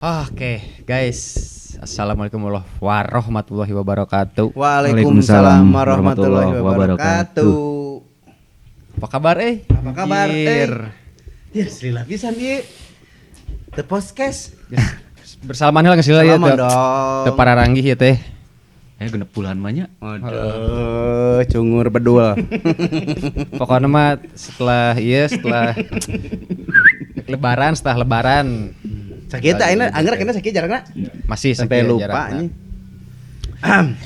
Oke, guys. Assalamualaikum warahmatullahi wabarakatuh. Waalaikumsalam warahmatullahi wabarakatuh. Apa kabar Apa kabar Anjir. Ya, selila pisan ieu. Teu podcast. Bersalaman heula geus heula ya Salaman dong. teu pararanggih ya teh. Genep bulan banyak. Aduh, cungur bedul. Pokoknya mah setelah lebaran Sakit ayeuna anggar kena sakit jarangna. masih Sampai sekian lupa jarakna. nih.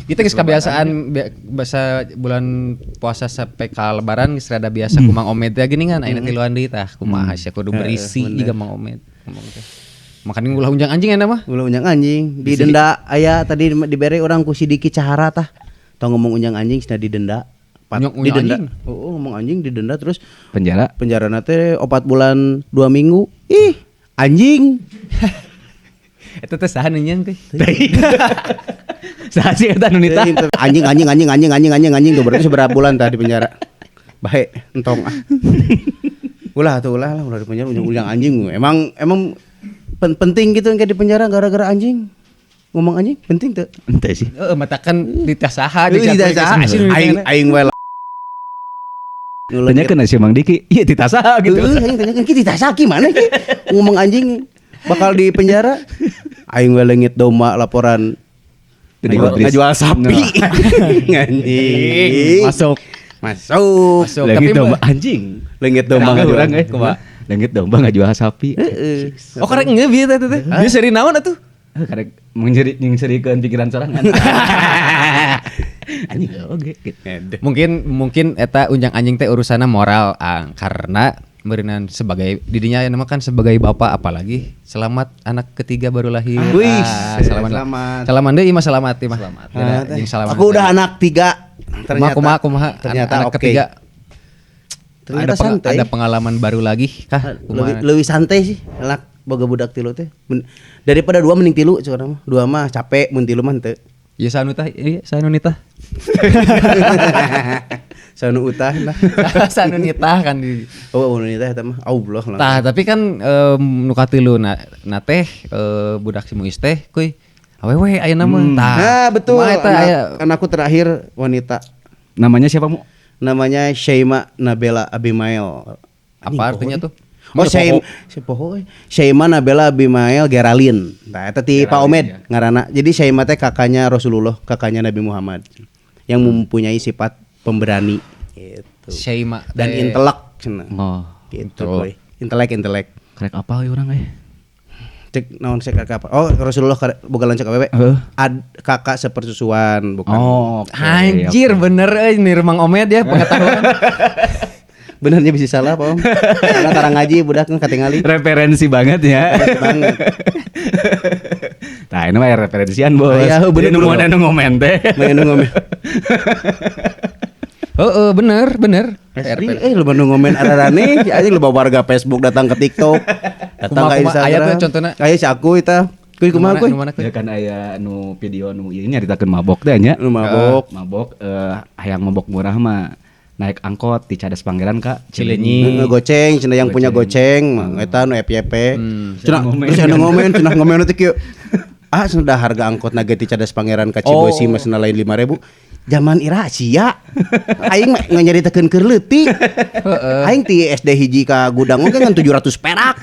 Kita geus kebiasaan bahasa bulan puasa sampai ka lebaran geus rada biasa kumang omed teh geuning kan ayeuna tiluan deui tah kumaha sia kudu berisi bener. juga mang omed ngomong teh. Makanya ulah unjang anjing eta mah. Ulah unjang anjing, didenda aya tadi dibere orang ku Sidiki Cahara tah. Tong ngomong unjang anjing cenah didenda. Unjang Didenda. anjing? Oh, ngomong anjing didenda terus Penjara teh 4 bulan 2 minggu. Ih, anjing. Eta teh saha nyeun teh? Saha sih eta nu nita? Anjing tuh berarti seberapa bulan tadi penjara. Baik, entong ah. Ulah di penjara ujung anjing. Emang penting gitu kayak di penjara gara-gara anjing. Ngomong anjing penting tuh. Ente sih. Heeh, mata kan ditasaha Di dasa aing we Tanyakeun si Mang Diki, ieu titasaha gitu. Aing tanyakeun ki ditasa gimana ki? Ngomong anjing bakal di penjara. Aing we leungit domba laporan ngajual sapi. Anjing. Masuk. Leungit domba anjing. Leungit domba ngajual urang kumaha? Leungit domba ngajual sapi. Oh karek nge bieu teh teh. Dia seri naon atuh? Karek nyingserikeun pikiran sorangan. Anjing oge gitu. Mungkin eta unjang anjing teh urusanna moral karena beurinan sebagai didinya nama kan sebagai bapak apalagi selamat anak ketiga baru lahir. Wih, selamat. Selamat deui mah selamat mah. Jeung selamat. Aku udah anak 3. Kumaha ternyata anak oke. ketiga. Ternyata santai. Ada pengalaman baru lagi kah? Lebih santai sih anak boga budak tilu teh. Daripada 2 mending 3 cenah mah. 2 mah capek mun 3 mah henteu. Ya sanu tah, ieu sanu nitah. Sanu utah lah. Sanu nitah kan di. Oh, nitah eta mah Allah lah. Tah, tapi kan nu katilu na teh budak si Muis teh kuy awewe ayeuna mah. Tah. Nah, betul. Kumaha eta aya Anakku terakhir wanita. Namanya siapa, Mu? Namanya Syaima Nabela Abimael. apa artinya tuh? Oh, Syaima Nabela Abimael Geralin. Nah, eta ti Pak Omed ngaranna. Jadi Syaima teh kakaknya Rasulullah, kakaknya Nabi Muhammad yang mempunyai sifat pemberani gitu. Syaima Dan intelek cenah. Oh, Gitu, boy. Intelek. karek apa urang Cek naon cek apa? Oh, Rasulullah boga lanceuk awewe. Kakak sepersusuan bukan. Oh, Anjir bener ini Mang Omed ya pengetahuan. Benernya bisa salah, Pak Om. Karena tarang ngaji budak katingali. Referensi banget ya. Banget. Nah, ini mah referensian, Bos. Iya, bener, Dia bro. nu ngomen teh. Main ngomel. Oh, bener. Lu bandung ngomen ararane, anjing lu bawa warga Facebook datang ke TikTok. Datang ke Kumaha Instagram. aya tuh contohna? Aya si aku eta. Kuy kumaha kuy? Ya kan aya nu video nu ieu nyaritakeun mabok teh nya. Nu mabok. Mabok hayang mabok murah mah naik angkot di Cadas Pangeran ka Cileunyi. Goceng, cenah yang punya goceng, mah eta nu FYP. Cenah ngomen. terus anu ngomen teh kieu. Cenah harga angkot nage ti Cadas Pangeran ka Cibosi mah cenah lain 5.000. Zaman ira sia. Aing mah nyaritakeun keur leutik. Aing ti SD hiji ka gudang oge kan 700 perak.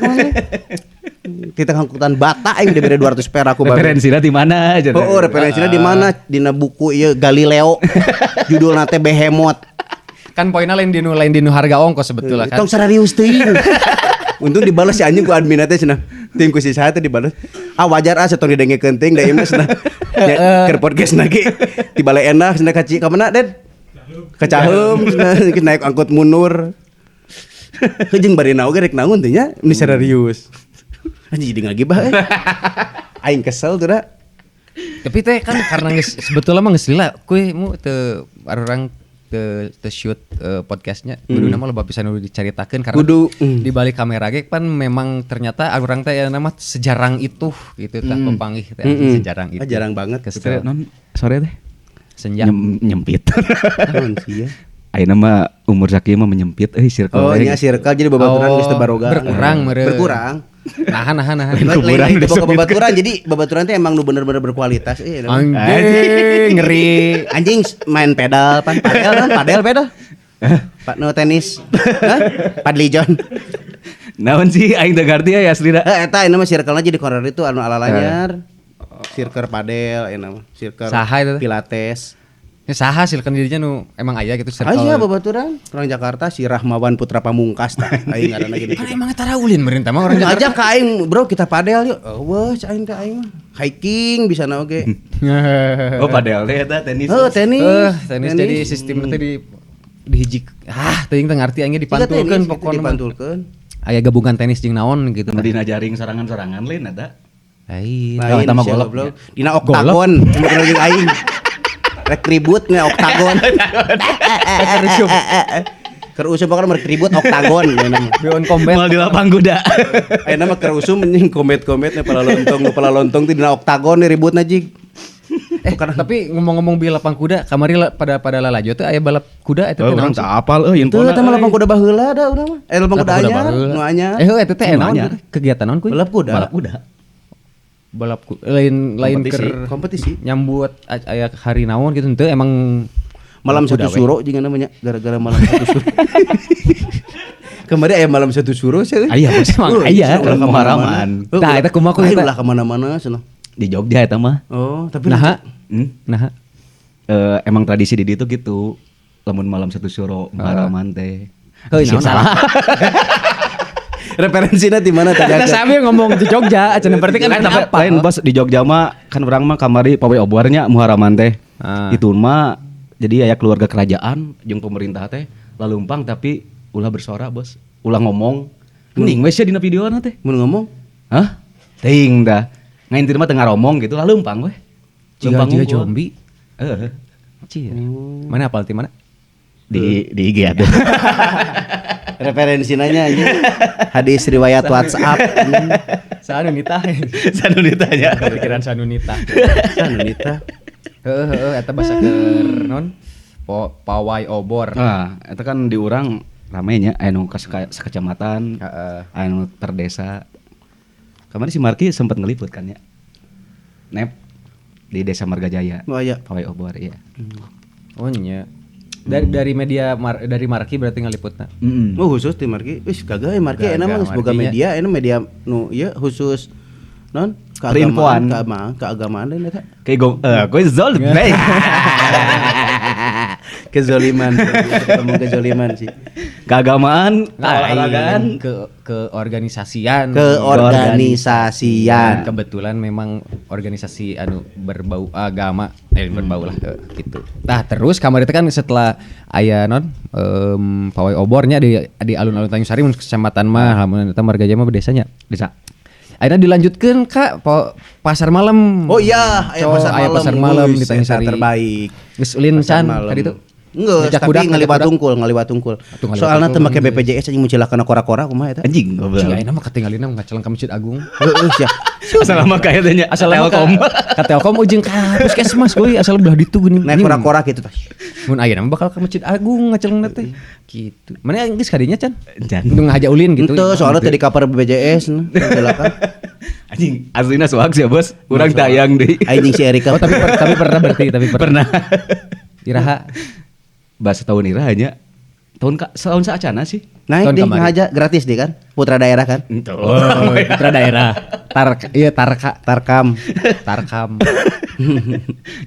Kita angkutan bata aing dibere 200 perak ku baru. referensinya di mana aja. Oh, referensinya di mana? Dina buku ieu Galileo. Judulna teh Behemoth. Kan poinnya lain dinu harga ongkos sebetulnya kan. Tong serius teuing. Untung dibalas si anjing ku admin teh cenah. Ting ku si saha teh dibalas. Wajar satong didengekeun teuing da ieu mah cenah. Keur podcast ge tibale enak cenah ka mana Den? Ka Caheum cenah naik angkut mundur. Jeung bari naon rek naon teh nya? Ini serius. Anjing jadi ngagibah. Aing kesel tuh dah. Tapi teh kan karena sebetulnya mah geus lila kuy mu teu orang te shoot podcastnya kudu nama loba pisan nu dicaritakeun karena di balik kamera ge kan memang ternyata urang teh nama sejarang itu gitu tah pepanggih teh sejarang itu. Jarang banget. Non sore teh senja nyempit. Naon sih ya? Ayeuna mah umur sakieu mah menyempit circle. Oh, nya circle jadi babaturan geus teu baroga. Berkurang meureun. Berkurang. Nah. Lain dibawa babaturan, jadi babaturan teh emang nu bener-bener berkualitas. Anjing, ngeri. Anjing main pedal, padel. Pak no tenis. Padlijon. Naon sih aing teu ngarti ya aslina. Eta ini mah circle-na jadi corner itu anu ala lanyar. Circle padel, mah circle Saha itu? pilates. Ya saha silkan dirinya nu emang aya gitu circle. Aya babaturan orang Jakarta si Rahmawan Putra Pamungkas tah aing ngaranna gitu. Kan emang eta ulin meureun tah mah orang Jakarta. Ajak ka aing, bro, kita padel yuk. Wah, aing teh aing mah hiking bisa na oge. Oh padel teh eta tenis. Tenis jadi sistem teh di hiji teuing teh ngarti aing dipantulkeun pokona dipantulkeun. Aya gabungan tenis jeung naon gitu. Dina jaring sorangan-sorangan lain ada. Lain Eta mah golok, bro. Dina oktagon jeung aing. Rek ribut nya oktagon. Kerusum pokoknya merek ribut oktagon Beyond combat. Mal di lapang kuda. Ayeuna mah kerusum anjing komet-kometnya pala lontong ti dina oktagon ributna jig. Tapi ngomong-ngomong bi lapang kuda, kamari pada lalajo teh aya balap kuda eta teh Urang naon? teu apal Itu eta mah lapang kuda baheula da urang mah. Lapang kuda anyar, nu anyar. Eta teh naon? Kegiatan naon kuy? Balap kuda. Balap kuda. Lain Kompetisi. Nyambut aya hari naon gitu teu emang malam satu suro jeung namanya gara-gara malam satu suro. Kemarin aya malam satu suro sih. Aya bos emang aya Muharraman. Tah eta kumaha ku eta? Ulah ka mana-mana cenah. Di Jogja eta mah. Oh, tapi Nah. Emang tradisi di ditu gitu. Lamun malam satu suro Muharraman teh. Heuh salah. Referensinya di mana tadi? Kita sambil ngomong di Jogja, acan berarti kan apa? Lain bos di Jogja mah kan urang mah kamari pawai obroarnya Muharraman teh. Itu mah jadi aya keluarga kerajaan jeung pemerintah teh lalumpang tapi ulah bersuara bos. Ulah ngomong. Mending we sia dina videona teh. Mun ngomong? Hah? Teuing dah. Ngaintir mah teu ngaromong gitu lalumpang we. Jika Jombi. Heeh. Cia. Mana apal ti mana? Di IG ada. Referensi nanya aja. Hadis riwayat WhatsApp. Sanunita. Sanunitanya. Pikiran Sanunita. Eta basa keur non pawai obor. Nah, eta kan di urang ramenya aya nu sakecamatan, aya nu per desa. Kemarin si Marki sempat ngeliput kan ya. Nep di Desa Margajaya. Oh iya. Pawai obor iya. Oh nya. Dari media dari Marki berarti ngaliputna. Oh khusus di Marki. Wis kagak ya Marki enak mah boga media, media nu ieu khusus non keagamaan lain eta. Gue zol bae. Kezoliman. Ketemu kezoliman sih. Keagamaan, keolahragaan, keorganisasian. Kebetulan memang organisasi anu berbau agama, berbau lah gitu. Nah, terus kamari teh kan setelah aya pawai obornya di alun-alun Tanjung Sari mun kecamatan mah, lamun eta Margajaya mah desanya. Desa. Akhirnya dilanjutkan Kak pasar malam. Oh iya, pasar malam di Tanjung Sari. Terbaik. Geus ulin can tadi tuh. Enggak, tapi ngaliwat tungkul. Soalnya teu make BPJS anjing munculakeun kora-kora kumaha eta. Anjing goblok. Cing ayeuna mah katinggalina ngacelang ka Masjid Agung. Heeh sia. Asal mah kayak tanya asal Telkom. Ka Telkom ujung ka puskesmas euy asal belah ditu geuning. Naik kora-kora kitu tah. Mun ayeuna mah bakal ka Masjid Agung ngacelang teh. Gitu. Mana geus kadinya can? Can. Untuk ngaja ulin gitu. Itu soalnya tadi cover BPJS ngelakan. Anjing aslina soak sih bos. Urang tayang deui. Anjing si Erika. Oh tapi pernah berarti pernah. Iraha bahasa tahun iraha nya. Tahun saacana sih. Naik deh aja gratis deh kan. Putra daerah kan. Oh, putra daerah. Tarkam.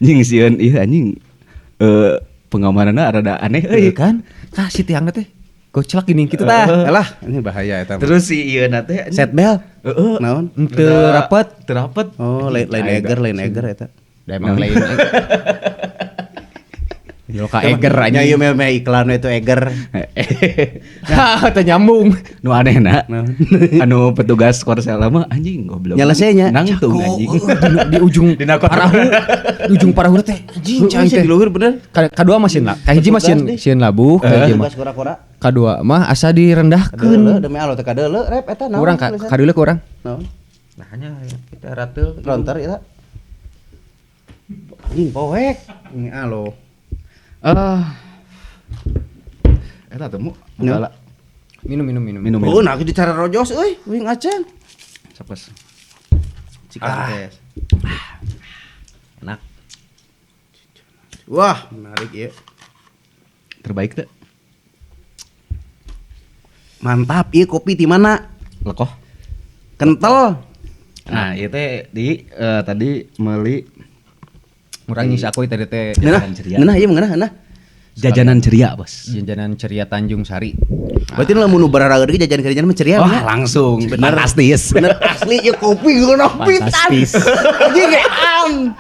Anjing sieun ieu anjing pengamananna rada aneh euy kan. Tah si tiangna teh goclak gini kitu tah. Alah, ini bahaya eta. Terus si ieu na teh set bel. Heeh. Naon? Teu rapet. Oh, lain eger eta. Da emang lain. Yo ka eger aja. Nya ieu mah iklan itu eger. Teu nyambung. Nu anehna. Anu petugas Korsel mah anjing goblok. Nyelesainya nangtung anjing. Di ujung parahu. Di ujung parahu teh anjing cai teh. Di luhur bener. Kadua mesin lah. Ka hiji mesin sieun labuh, ka hiji mah. Kadua mah asa direndahkeun. Demi Allah teh kadeuleu rep eta naon. Urang kadeuleu ku urang. Naon? Nah nya kita rateul lontar eta. Anjing poek. Ini alo. Eta temu minum. Oh, nah kita cara rojos euy, wing acan. Sapes. Cikantes. Enak. Wah, menarik ya. Terbaik teh. Mantap, iya kopi di mana? Lekoh. Kental. Nah, ieu teh tadi meuli Murang nyisa aku tadi teh Jajanan ceria. Ngeunah ieu ngeunah. Jajanan ceria, Bos. jajanan ceria Tanjung Sari. Berarti lamun nu bararaga ge jajan kerjaan mah ceria. Wah, langsung fantastis. Bener asli ieu kopi geunah pisan. Fantastis. Anjing gean.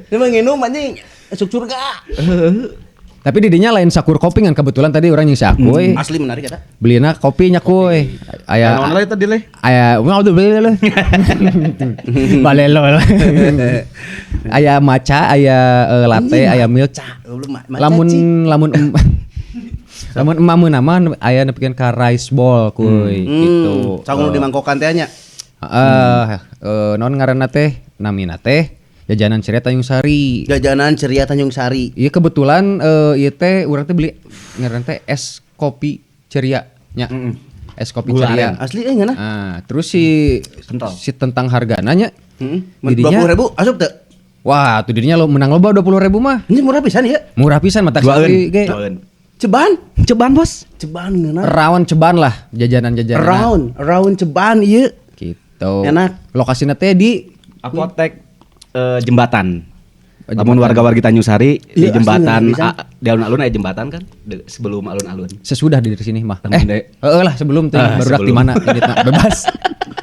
Ini mah nginum anjing masuk surga. Tapi didinya lain sakur kopi kan kebetulan tadi orang nyisa aku Asli menarik eta. belina kopi nya kuy. Aya Naon tadi leh? aya mau tuh beli lah. Balelo lah. Aya matcha, aya latte, aya milk. Lamun emak nama aya nepikeun ka rice bowl kuy gitu. Canggung di mangkokan teh nya. Non ngaranna teh namina teh jajanan ceria Tanjung Sari. Jajanan ceria Tanjung Sari. Iya kebetulan ieu teh urang teh beli ngaranna teh es kopi ceria nya. Es kopi Gula ceria. aren. Asli ngeunah. Nah, terus si tentang hargana nya. Didinya 20.000 asup teh. Wah, tuh dirinya lo menang loba 20.000 mah. Ini murah pisan ya. Murah pisan mata sekali ge. Ceban. Bos. Ceban ngeunah. Rawan ceban lah jajanan-jajanan. Around ceban ieu. Gitu. Enak. Lokasinya teh di Apotek jembatan. Lamun warga-warga Tanjung Sari di Iya, jembatan asli nggak di alun-alun ada jembatan kan sebelum alun-alun. sesudah di sini mah. Temen Lah sebelum teh baru di mana ini bebas.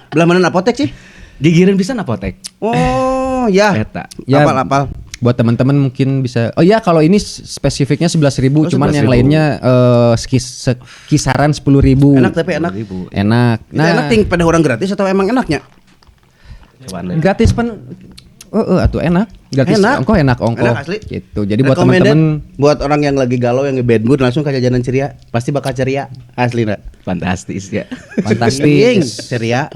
Belah mana apotek sih? Gigireun pisan apotek. Oh, ya. Eta. Ya, Apal. Buat teman-teman mungkin bisa. Oh iya kalau ini spesifiknya 11.000 cuman 11.000. yang lainnya kisaran 10.000. Enak tapi enak. Enak. Nah, enak ting pada orang gratis atau emang enaknya? Gratis pen atuh enak. Gratis Enak. ongkoh enak ongkoh. Enak asli. Gitu. Jadi buat Recommended teman-teman buat orang yang lagi galau yang bad mood langsung ke jajanan ceria, pasti bakal ceria. Asli enggak? Fantastis ya. fantastis. Ceria.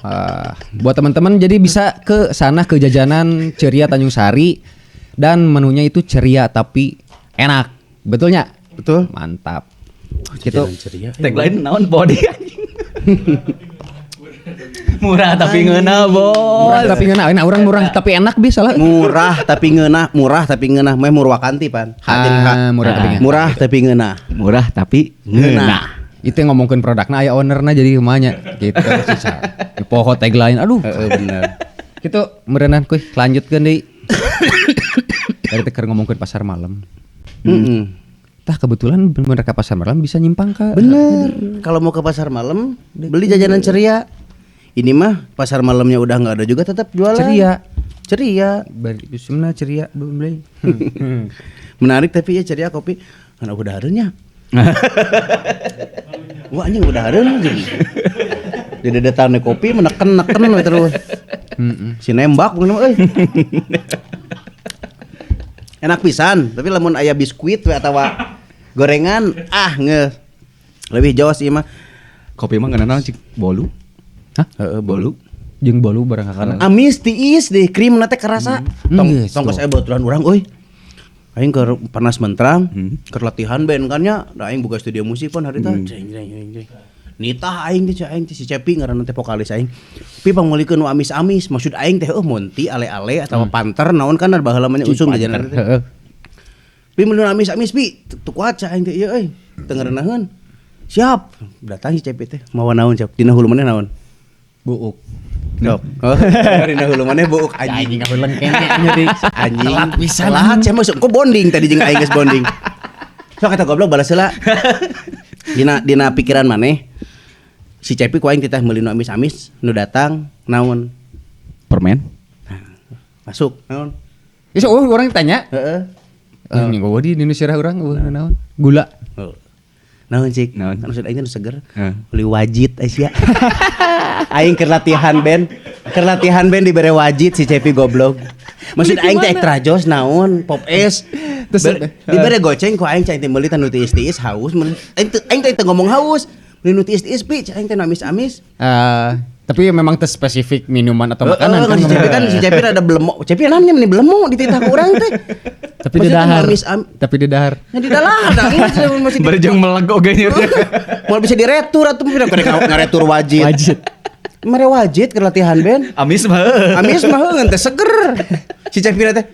Buat teman-teman jadi bisa ke sana ke jajanan ceria Tanjung Sari dan menunya itu ceria tapi enak. Betulnya? Betul. Mantap. Gitu. Ceria. Tagline naon body anjing. Murah tapi ngeunah, Bos. Murah tapi ngeunah. Nah, orang murah tapi enak bisa lah. Murah tapi ngeunah, meh Murwakanti pan. Murah tapi ngeunah. Murah tapi ngeunah. Murah tapi ngeunah. Itu yang ngomongin produknya aya ownerna jadi kumanya gitu sisa. Poho tagline aduh. Bener. Gitu meureunnan kuy lanjutkeun deui. Dari teh ngomongin pasar malam. Tah kebetulan bener ke pasar malam bisa nyimpang ka. Bener. Kalau mau ke pasar malam beli jajanan ceria. Ini mah pasar malamnya udah nggak ada juga tetap jualan. Ceria. Bismillah ceria beli. Menarik tapi ya ceria kopi. Kan udah hareunya. Wah anjing udah hareunya anjing. Di dedetan kopi meneken we terus. Si nembak bener euy. Enak pisan, tapi lamun aya biskuit we atawa gorengan nge. Lebih jos ieu mah. Kopi mah ngeunah cik bolu. Hah? Bolu. Jeung bolu barang kakana. Amis tiis deh, krim nate kerasa. Tong saya baturan urang euy. Aing ke panas mentrang, ke latihan band kan nya, da aing boga studio musik pun harita. Jeng. Nitah aing teh si Cepi ngaranna teh vokalis aing. Pi pangulikeun nu amis-amis, maksud aing teh Monty ale-ale atawa Panther naon kan baheula mah usum jajanan teh. Pi mun amis-amis pi, teu kuat aing teh ieu euy. Teu ngarenaheun. Siap, datang si Cepi teh. Mawa naon Cep? Dina hulu maneh naon? Buuk. Sok. Oh, dina hulu maneh buuk anjing. Ngaheuleun kene nyeri. Anjing. Telat pisan. Telat saya masuk kok bonding tadi jeung aing geus bonding. Sok kata goblok balas heula. Dina pikiran maneh si Cepi ku aing titah meuli nu amis-amis nu datang naon? Permen. Masuk naon? Iso orang tanya. Heeh. Nih gua di Indonesia urang naon? Gula. Naon cik? Naon? Maksud aing teh nu seger. Beli wajit Asia. Aing keur latihan band dibere wajit si Cepi goblok. Maksud aing teh extra jos naon? Pop es. Dibere goceng ku aing cai teh meuli teh nu tiis-tiis haus. Aing teh ngomong haus. Beli nu tiis-tiis pi aing teh nu amis-amis. Tapi memang teh spesifik minuman atau makanan kan. Si Cepi rada belemo. Cepi namanya meni belemo di titah ku urang teh. Tapi di dahar. Ya di dahar. Masih Bareng meleg oge nya. Mau bisa diretur atuh ngaretur wajit. Mere wajib keur latihan band. Amis mah ngan teh seger. Si Cepina teh.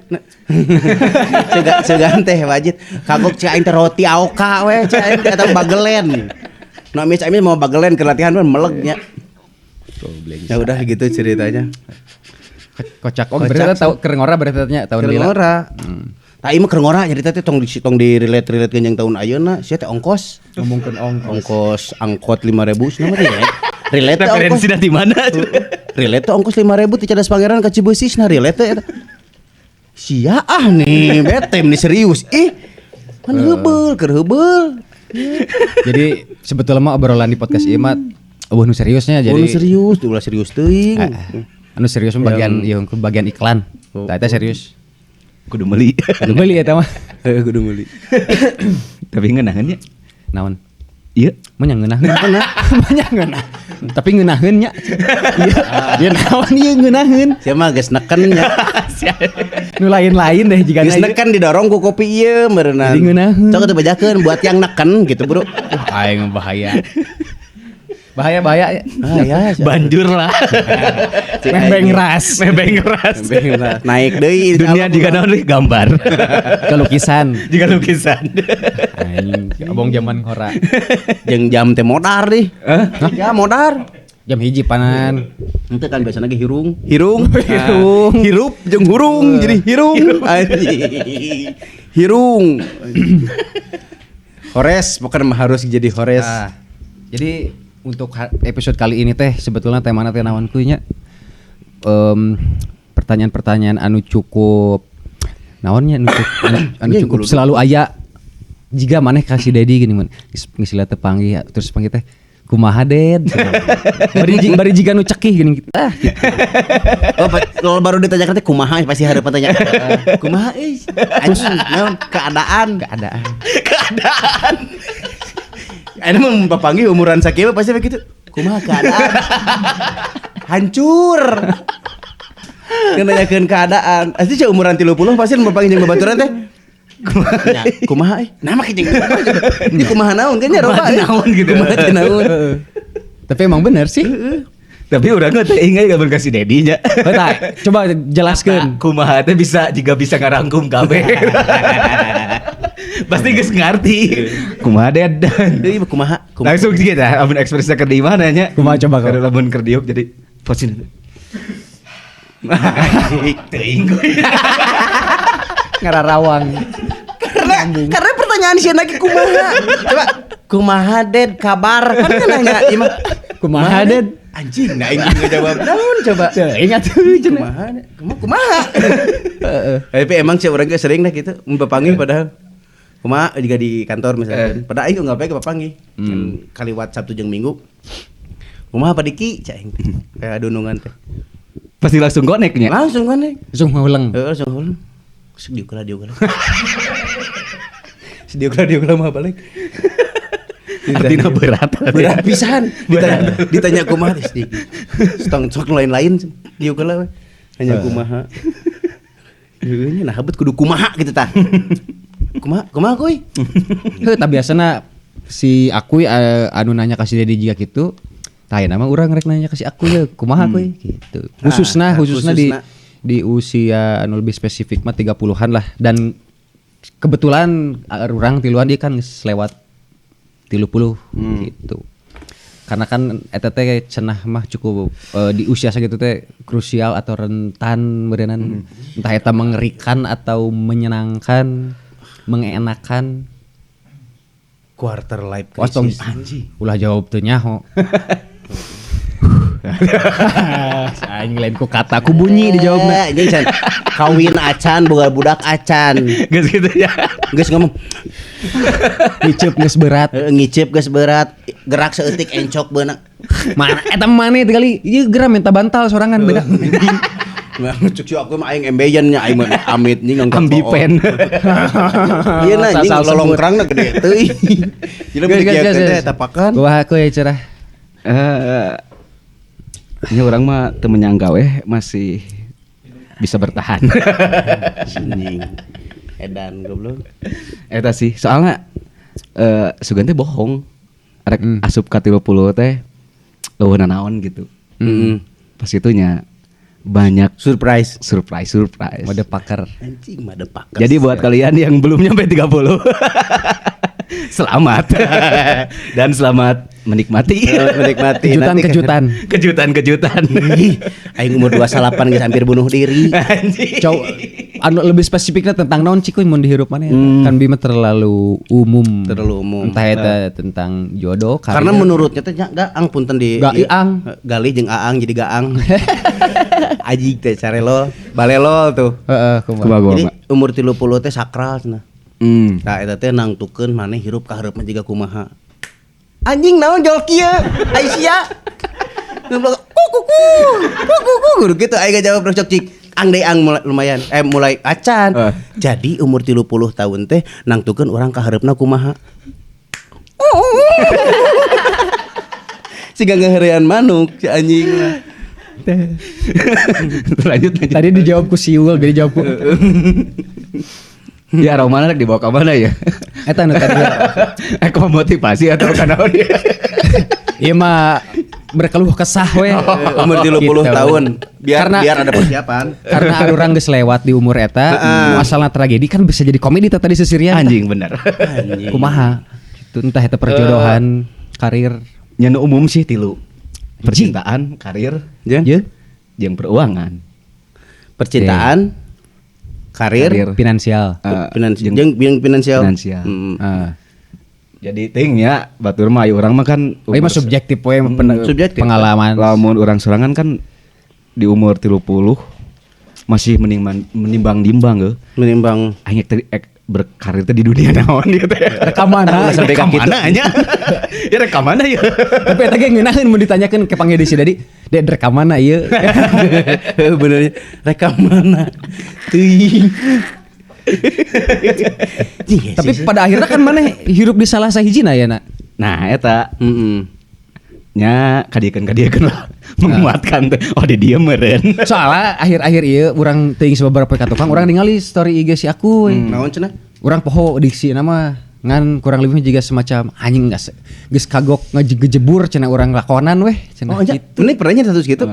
Segan teh wajib. Kagok cai teh roti aoka we, cai eta bagelen. Nu amis mau bagelen keur latihan band melegnya. Ya udah gitu ceritanya. Kocak. Berarti tahu keur ngora berarti nya tahun lila. Ngora. Tah ieu mah keur ngora jadi teh tong di relate jeung tahun ayeuna sia teh ongkos. Ngomongkeun ongkos angkot 5.000 nama teh. Relate referensinya di mana? Relate ongkos 5.000 ti Cadas Pangeran ka Cibeussis nah relate eta. Sia nih betem nih serius. Kan heubeul keur heubeul. Jadi sebetulnya mah obrolan di podcast ieu mah nu seriusnya jadi. Nu serius, ulah serius teuing. Anu serius mah bagian iklan. Tah eta serius. Kudu meuli. Eta mah. Kudu meuli. Tapi ngeunaheun nya. Naon? Iya, manya ngeunaheun. Manya ngeunaheun. Tapi ngeunaheun nya. Iya. Dia naon ieu ngeunaheun. Sia mah geus neken nya. Nu lain-lain deh jigana. Geus neken didorong ku kopi ieu meureunna. Jadi ngeunaheun. Coba teu bajakeun buat yang neken gitu, Bro. Aing bahaya. Bahaya ya. Banjur lah. Membeng ras. Naik deui. Dunia jika naon gambar. Kelukisan. Jika lukisan. Anjing, abong zaman hora. Jeung jam teh modar deui. Ya modar. Jam hiji panan. Henteu kan biasana ge hirung. Hirup jeung hurung jadi hirung. Anjing. Hirung. Hores pokoknya harus jadi hores. Jadi untuk episode kali ini teh sebetulnya temana teh naon kuy nya pertanyaan-pertanyaan anu cukup naonnya anu cukup selalu aya jiga maneh kasih Dedi gini man ngisila teh panggih terus panggih teh kumaha Ded bari jiga nu cekih gini gitu. Oh kalau baru ditanya teh kumaha pasti hareup tanya kumaha anjing naon keadaan Ini mau panggil umuran sakieu pasti begitu. Kumaha keadaan? Hancur. Nanyakeun keadaan. Asli ceu umuran 30 pasti mau panggil jeung babaturan teh. Kumaha Nah mah kieu. Ini kumaha naon kan nya roba naon gitu. Kumaha naon. Tapi emang bener sih. Tapi urang teh ingat gambar kasih Dedi nya. Coba jelaskeun. Kumaha teh bisa ngarangkum kabeh. Pasti geus ngarti. Kumaha Ded. Deui kumaha. Langsung gitu amun ekspresinya keur di mana nya. Kumaha coba kalau lamun keur diuk jadi posisi. Teuing ngararawang. Karena pertanyaan sieun lagi kumaha. Coba kumaha Ded kabar kan nanya imah. Kumaha Ded? Anjing, nah ini ngejawab naon coba. Ingat kumaha. Tapi emang sih orang sering dah gitu, mempanggil padahal kumaha juga di kantor misalnya. Padahal aing enggak pake panggil. Kaliwat Sabtu jeung Minggu. Kumaha Padiki cai kayak dunungan teh. Pasti langsung connect nya. Langsung connect. Langsung ngulang. Langsung ngulang. Diuklah. Diuklah mah balik. Artinya berat pisan. Ditanya kumaha teh. Sok lain-lain diuklah we. Hanya kumaha. Heuh nya nah habet kudu kumaha gitu tah. Kumaha kuy? Heuh tah biasana si Akuy anu nanya ka si Dedi jiga kitu. Tah aya mah urang rek nanya ka si Akuy ye kumaha kuy gitu. Khususna di usia anu lebih spesifik mah 30-an lah dan kebetulan urang tiluan dia kan geus lewat 30 gitu. Karena kan eta teh cenah mah cukup di usia sakitu teh krusial atau rentan meureunnan entah eta mengerikan atau menyenangkan, mengenakan quarter life crisis. Anjing. Ulah jawab teu nyaho. Aing lain ku kata ku bunyi dijawabna. Anjing can kawin acan boga budak acan. Geus gitu ya. Geus ngomong. Ngicep geus berat. Gerak saeutik encok beuna. Mana eta maneh teh kali ieu geram minta bantal sorangan beda. Cuk si aku mah aing embeyan nya aing amit ning ngangkat ambipen. Ieu na anjing lolongkrangna gede teuing. Jadi begitu teh tapakan. Wah aku ya cerah. Ini orang mah teu menyangka masih bisa bertahan. Anjing. Edan goblok. Eta sih soalnya sugan teh bohong. Arek asup ka 30 teh leuweuna naon gitu. Pas itunya banyak Surprise. surprise. Motherfucker. Anjing motherfucker. Jadi buat kalian yang belum nyampe 30 selamat. Dan selamat menikmati Kejutan-kejutan. kejutan-kejutan. Aing umur 28 geus hampir bunuh diri. Cow, anu lebih spesifiknya tentang naon cikuy mun dihirup mana kan bima terlalu umum. Entah eta tentang jodoh Karena menurutnya teh gaang punten di Gaang. Galih jeung aang jadi gaang. Ajig teh carelol, balelol tuh. Heeh, kumaha. Jadi umur 30 teh sakral cenah. Nah eta teh nangtukeun maneh hirup ka hareup mah jiga kumaha. Anjing naon jol kieu? Aisyah. Kuku. Kudu kitu aing jawab rok cik. Ang deui ang lumayan. Mulai acan. Jadi umur 30 tahun teh nangtukeun urang ka hareupna kumaha. Siga ngaheurean manuk si anjing mah. Lanjut. Tadi dijawab ku Siul, jadi jawab ku. Ya arah mana dibawa ke mana ya? Eta nu tadi. Eko motivasi atau kanaon ya? Ieu mah berkeluh kesah we. Umur 30 Gitu. tahun. Biar ada persiapan. Karena ada orang geus lewat di umur eta, masalah tragedi kan bisa jadi komedi tadi sesirian. Anjing bener. Kumaha? Itu entah eta perjodohan, karir, Nya nu umum sih tilu. Percintaan, karir, jeung peruangan. Percintaan, karir, finansial. finansial, jeung finansial. Jadi ting ya batur mah aya urang mah kan Mah subjektif we subjektif. pengalaman. Lamun urang sorangan kan di umur 30 masih menimbang-nimbang ge. Menimbang Aing berkarir teh di dunia naon ieu teh. Rekamana Sampai ka kitu nya. Ya rekamana ya. Tapi eta ge ngeunaheun mun ditanyakeun ke panggil di si Dadi, "Dek rekamana ieu?" benernya rekam mana? Teuing. Tapi pada akhirnya kan mana hirup di salah sahijina ya nak. Nah eta nya kadiekeun lah menguatkan teh. Oh di dieu meureun. Soalnya akhir-akhir ieu urang teuing sababaraha ka tukang urang ningali story IG si aku. Naon cenah? Urang poho diksi nama ngan kurang lebih juga semacam anjing geus kagok ngejebur cenah urang lakonan weh cenah gitu. Ini pernahnya status gitu.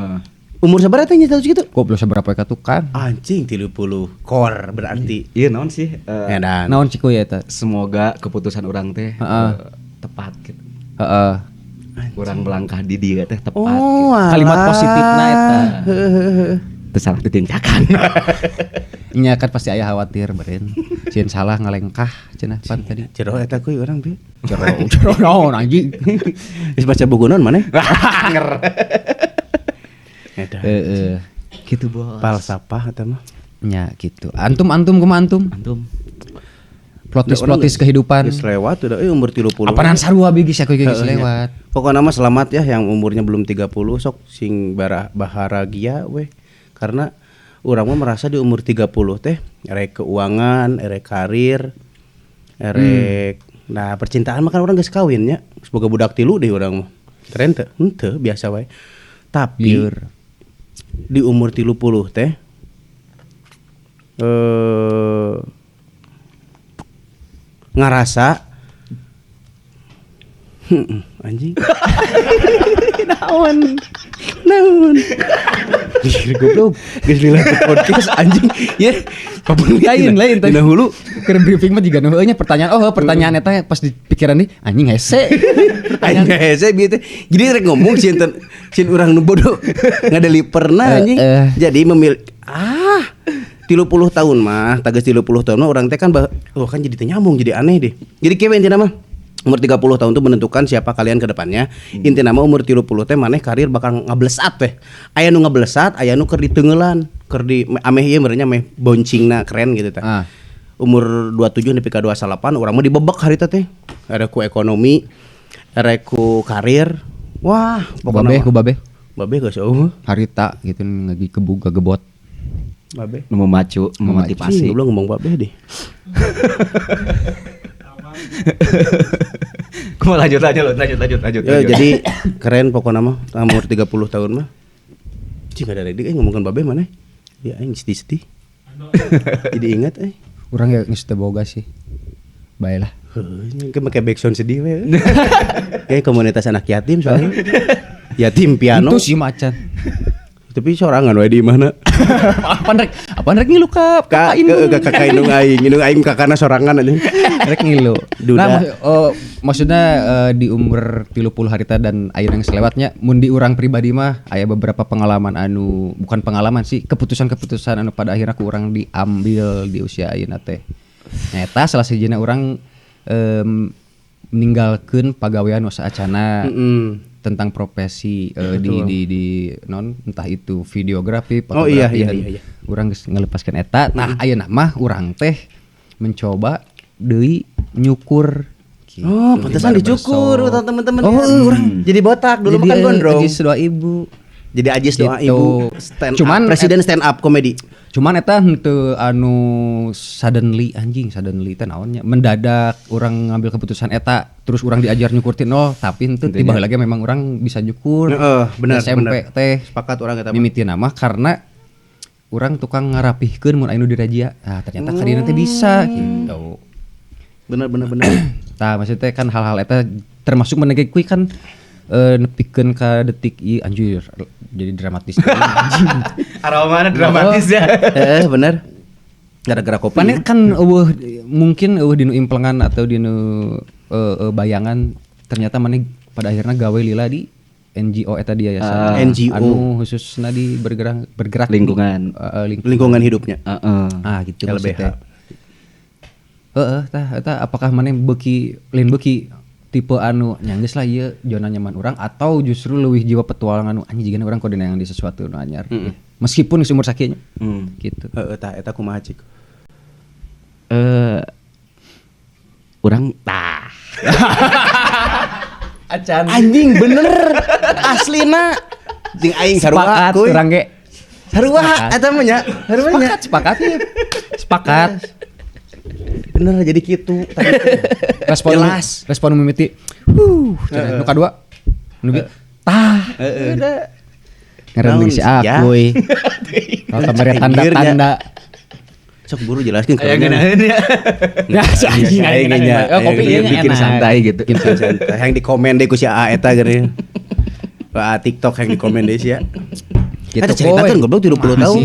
Umur sabaraha teh status gitu? Goblok sabaraha ka tukang. Anjing 30 kor berarti. Iya naon sih? Edan. Naon cikuy eta? Semoga keputusan orang teh tepat gitu. Heeh. Urang melangkah di dia teh tepat Oh, gitu. Kalimat positifna eta. Teu salah ditingcakan. Nya kan pasti aya khawatir beren. Cieun salah ngalengkah cenah pan tadi. Jero eta kuy urang pieu. Jero naon anjing. Geus baca buku naon maneh? Anger. Edan. Gitu bos. Falsafah eta mah. Nya gitu. Antum kumaha antum? Plotis kehidupan. Geus lewat udah umur 30. Apaan sarua bigis aku geus lewat. Pokoknya mah selamat ya yang umurnya belum 30 sok sing bahagia we. Karena urang mah merasa di umur 30 teh erek keuangan, erek karir, erek nah percintaan mah kan urang geus kawin nya. Semoga budak tilu deh urang mah. Keren teu? Henteu biasa wae. Tapi di umur 30 teh ngarasa anjing naon goblok geus lila podcast anjing ya lain tadi dina hulu keur briefing mah jiga nu nya pertanyaan eta pas di pikiran nih anjing hese pertanyaan hese bieu teh jadi rek ngomong sieun urang nu bodoh ngadeliperna anjing jadi memilih 30 tahun mah, tages 30 tahun mah orang teh kan kan jadi teh nyambung jadi aneh deh. Jadi kewe intina mah umur 30 tahun tuh menentukan siapa kalian ke depannya. Intina mah umur 30 teh maneh karir bakal ngablesat teh. Aya nu ngablesat, aya nu keur diteungelan, keur di ameh ieu merenya meh boncingna keren gitu teh. Umur 27 nepi ka 28 urang mah dibebek harita teh. Ada ku ekonomi, ada ku karir. Wah, pokoknya babe geus eueuh. Harita gitu ngagi kebuka gebot. Babe Memacu, memotivasi. Belum ngomong babe deh. Kumaha lanjut. Ya, jadi keren pokoknya mah umur 30 tahun mah. Cing ada redik ngomongkan babe mana? Ya aing sedih. Jadi ingat Urang ya geus teu boga sih. Bae lah. Heuh, make backsound sedih we. Kayak komunitas anak yatim soalnya. Yatim piano. Itu sih macan. Tapi sorangan wae di mana? Apaan rek ngilu ka Kakak indung aing kakana sorangan aja. Rek ngilu. Duda. Nah, maksudnya di umur 30 harita dan ayeuna geus selewatnya mun di urang pribadi mah aya beberapa pengalaman anu bukan pengalaman sih, keputusan-keputusan anu pada akhirnya ku urang diambil di usia ayeuna teh. Nyata salah sijina urang meninggalkeun pagawean nu saacana. Tentang profesi di non entah itu videografi, fotografi iya. Urang geus ngalepaskeun eta. Nah, ayeuna mah urang teh mencoba deui nyukur. Gitu. Oh, pantesan dicukur teman-teman. Oh, urang jadi botak dulu makan gondrong. Ajis doa ibu. Jadi Ajis doa gitu. Ibu. Cuman presiden stand up komedi. Cuman eta henteu anu suddenly teh naonnya mendadak urang ngambil keputusan eta terus urang diajar nyukur ti nol tapi henteu tiba lagi memang urang bisa nyukur. Bener SMP teh sepakat urang eta mimiti nama karena urang tukang ngarapihkeun mun anu dirajia. Ah ternyata kadina teh bisa gitu. Bener. Tah maksudnya kan hal-hal eta termasuk menegek kuy kan nepikeun ka detik ieu anjir jadi dramatis anjing. Aromana dramatis ya. Bener. Gara-gara kopi. Pane kan mungkin dinu implengan atau dinu bayangan ternyata maneh pada akhirnya gawe lila di NGO eta dia ya NGO anu khususna di bergerak lingkungan lingkungan hidupnya. Gitu LBH. Eta apakah maneh beuki tipe anu nyanggeus lah ieu zona nyaman urang atau justru leuwih jiwa petualangan anu anjing jigana urang kudu neangan di sesuatu anu anyar. Meskipun geus umur sakieu gitu. Eta kumaha cik? Urang tah. Acan. Anjing bener aslina. Jeung aing sarua kuy. Urang ge sarua eta mah nya. Sepakat. Bener jadi kitu tadi. Respon mimiti. Nu kadua. Nu ge tah. Ngareng si akuy. Kalau kamari tanda-tanda. Sok buru jelaskeun ka urang. Nah, aing kopi bikin santai gitu. Yang di komen deh ku si A eta geuning. TikTok yang di komen deh sia. Kita ceritakeun goblok 30 tahun.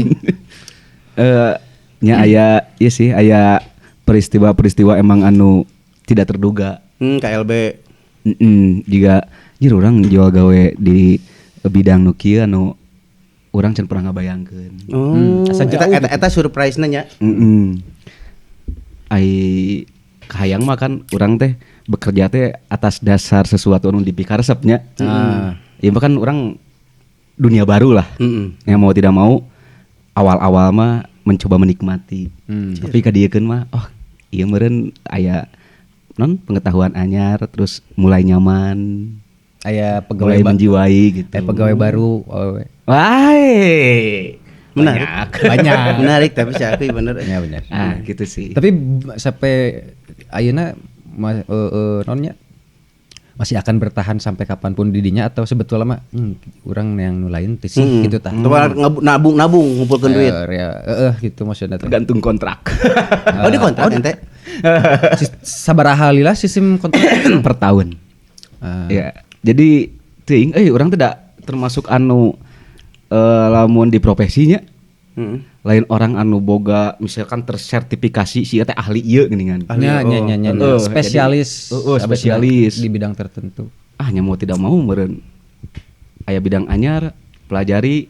Nya aya ieu sih aya peristiwa-peristiwa emang anu tidak terduga. KLB. Juga jir urang jual gawe di bidang nu kieu anu urang can pernah ngabayangkeun. Asal eta surprise-na nya. Ai kahayang mah kan urang teh bekerja teh atas dasar sesuatu anu dipikaresep nya. Ieu mah kan urang dunia baru lah. Yang mau tidak mau awal-awal mah mencoba menikmati. Tapi kadiekeun mah ieu meureun aya pengetahuan anyar terus mulai nyaman. Aya pegawai menjiwai gitu. Pegawai baru. Banyak. Menarik tapi saya bener. Ya benar. Gitu sih. Tapi sampai ayeuna nonnya masih akan bertahan sampai kapanpun didinya atau sebetulnya mah urang yang nu lain teh sih gitu tah. Nabung ngumpulkeun duit. Gitu maksudnya tergantung kontrak. Di kontrak ente. Sabaraha lila sistem kontrak per tahun. Ya. Jadi teuing urang tidak termasuk anu lamun di profesinya. Lain orang anu boga misalkan tersertifikasi si teh ahli ieu geuningan. Nya spesialis di bidang tertentu. Nya mau tidak mau meureun aya bidang anyar pelajari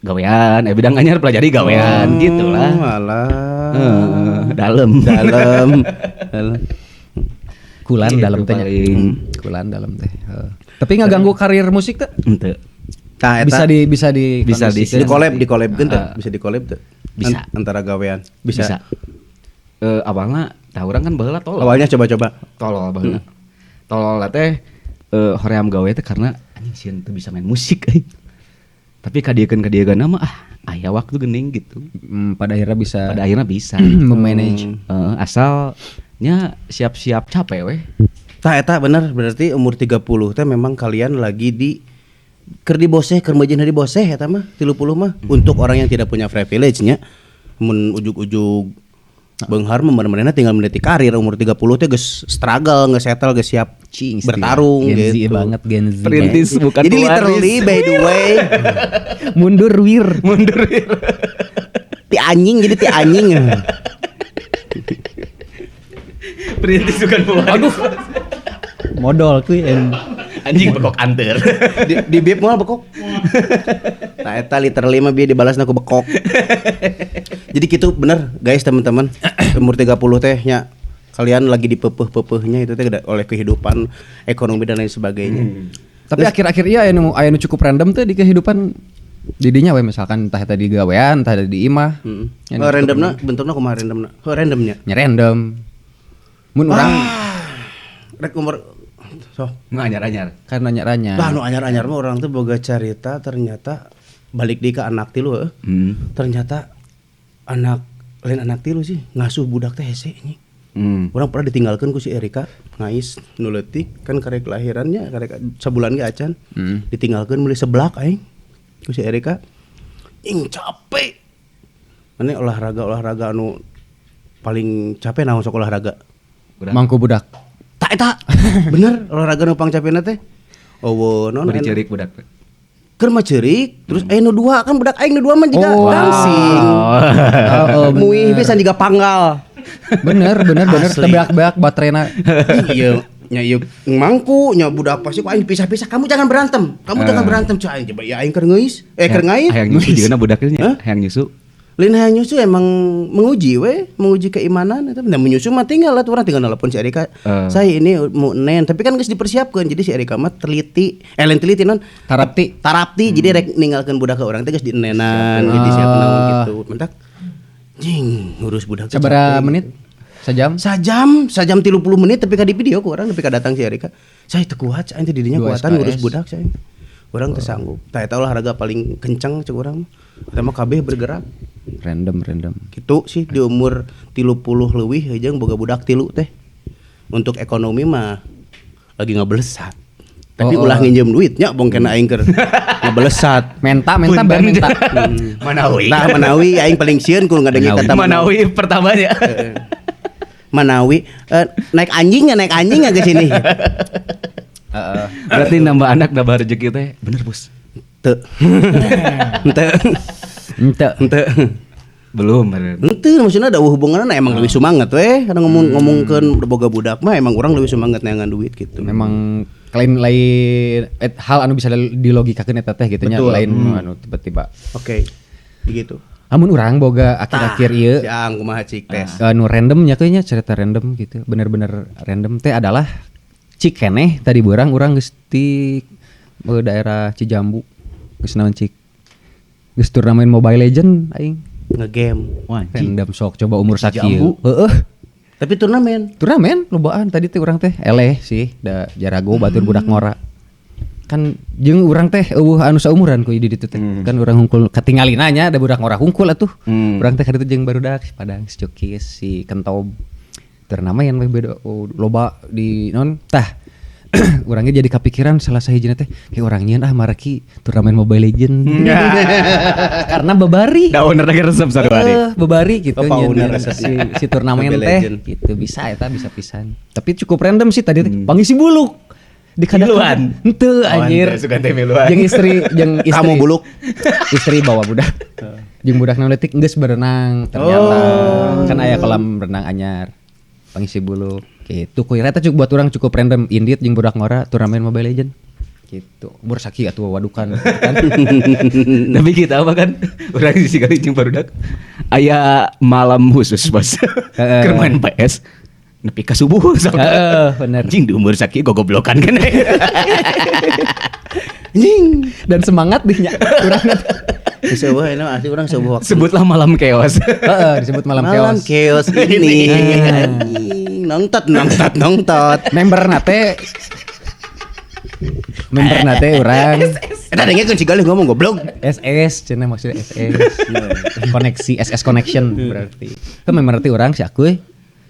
gawean, bidang anyar pelajari gawean gitulah. Dalam. Kulan dalam teh. Kulan dalam teh. Tapi ngaganggu karir musik teh? Henteu. Bisa di collab-keun teh, bisa di collab teh. Bisa antara gawean. Bisa. Awalnya tah urang kan baheula tolol. Awalnya coba-coba. Tolol baheula. Tolol teh hoream gawe teh karena anjing sieun teu bisa main musik euy. Tapi kadiekeun mah aya waktu geuning gitu. Pada akhirnya bisa memanage. Asalnya siap-siap capek weh. Tah eta bener berarti umur 30 teh memang kalian lagi di keur di boseh keur meujeun di boseh eta mah 30 mah untuk orang yang tidak punya privilege nya mun ujug-ujug Beunghar mah bener-benerna tinggal meniti karir umur 30 teh geus struggle, geus settle, geus siap Cing, bertarung Gen Z gitu. banget Gen Z. Perintis bukan Jadi pewaris. literally by the way Mundur wir. ti anjing jadi ti anjing. Perintis bukan pewaris. Aduh. Modal kuy Anjing bekok anter. Di bib moal bekok. Nah eta literally mah bieu dibalasna ku bekok. Jadi gitu bener guys teman-teman. Umur 30 teh nya kalian lagi dipepeh-pepehnya itu teh oleh kehidupan ekonomi dan lain sebagainya. Tapi akhir-akhir iya aya nu cukup random tuh di kehidupan didinya we misalkan entah tadi gawean, entah di imah. Randomna bentukna kumaha randomna? Randomnya. Nya random. Mun urang Rek umur so Anyar-anyar. kan nanya-nanya. Lah nu anyar-anyar mah orang tuh boga carita ternyata balik deui ka anak tilu ternyata lain anak tilu sih ngasuh budak teh hese nya. Orang pernah ditinggalkan ku si Erika ngais nu leutik kan karek kelahirannya karek sabulan ge acan. Ditinggalkan meuli seblak aing ku si Erika. Ing capek. Mane olahraga anu paling capek naon sok olahraga? Mangku budak. Tak eta. Bener olahraga nu pang capena teh. Oh, non Beri cerik budak. Keur mah ceurik, terus nu dua kan budak aing nu dua mah jiga dancing. Muih pisan jiga panggal. Bener tebeak-beak baterena. Iya, nya ieu mangku nya budak pasti ku aing pisah-pisah. Kamu jangan berantem. Jangan berantem cai aing coba ya aing keur ngeuis. Keur ngait. Hayang nyusu jeung budak teh nya. Hayang nyusu. Lain hayang nyusu emang menguji keimanan eta. Nah menyusu mah tinggal lah orang tinggal nelpon si Erika. Saya ini mau nen, tapi kan geus dipersiapkeun. Jadi si Erika mah teliti, lain teliti non tarapti. Jadi rek ninggalkeun budak ke urang teh geus dienenan, gitu siap naon gitu. Mentak jing ngurus budak. Sabaraha menit? Sajam 30 menit tapi ka di video ku urang tapi ka datang si Erika. Saya teu kuat, saya teh didinya kuatan ngurus budak saya. Urang teu sanggup. Tah eta olahraga paling kencang cek urang. Eta mah kabeh bergerak. Random. Gitu sih di umur 30 leuwih jeung boga budak tilu teh. Untuk ekonomi mah lagi ngablesat. Tapi ulah nginjem duit nya bongkena aing keur ngablesat. Menta bayar menta. Manawi. Nah Manawi aing paling sieun kudu ngadengi kata Manawi pertamanya. Manawi naik anjing ke sini. Berarti nambah anak nambah rezeki teh. Bener, Bos. Teu. Ente. Belum bener. Ente maksudnya ada hubunganna emang lebih semangat weh. Karena ngomongkeun boga budak mah emang orang lebih semangat neangan duit gitu. Memang lain hal anu bisa dilogikakeun eta teh gitu nya lain anu tiba-tiba. Oke. Begitu. Amun urang boga akhir-akhir ieu yang kumaha cik tes. Anu random nya kayaknya cerita random gitu. Bener-bener random teh adalah cik keneh tadi urang geus di daerah Cijambu. Geus naon cik. Geus turnamen Mobile Legend aing Ngegame. Random sok coba umur sakieu. Heeh. Tapi turnamen lobaan tadi teh urang teh eleh sih da jarago batur budak ngora. Kan jeung urang teh eueuh anu saumuran ku di ditu teh. Kan urang hungkul katingalina nya da budak ngora hungkul atuh. Urang teh kaditu jeung barudak si Padang si Cokis si Kentob. Turnamen we beda loba di non tah. Urangnya jadi kepikiran salah sahijina teh kayak orangnya maraki turnamen Mobile Legend. Karena babari. Da owner lagi resep sarua babari gitu nya si turnamen teh gitu bisa eta bisa pisan. Tapi cukup random sih tadi teh pangisi buluk. Dikadakan henteu anjir. Jeung istri kamu buluk. Istri bawa budak. Jeung budak nu leutik geus berenang ternyata. Kan aya kolam renang anyar. Pangisi buluk. Gitu, kira eta buat orang cukup random indit jeung budak ngora turnamen Mobile Legend. Gitu. Bursaki atuh wadukan kan. Tapi kita apa kan? Urang di Sigali jeung barudak aya malam khusus, Bos. Keur main PS. Nepi ka subuh Heeh, bener. Jing di umur sakieu gogoblokan kan. Jing dan semangat dihnya urang. Diseueuh enak asli urang seueuh waktu. Sebutlah malam chaos. Heeh, disebut malam chaos. Ini. Nongtot. Member nate urang. Eta dengekeun si Galih ngomong goblok. SS cenah maksudnya SS. Koneksi SS connection berarti. Itu member nanti urang si Akuy,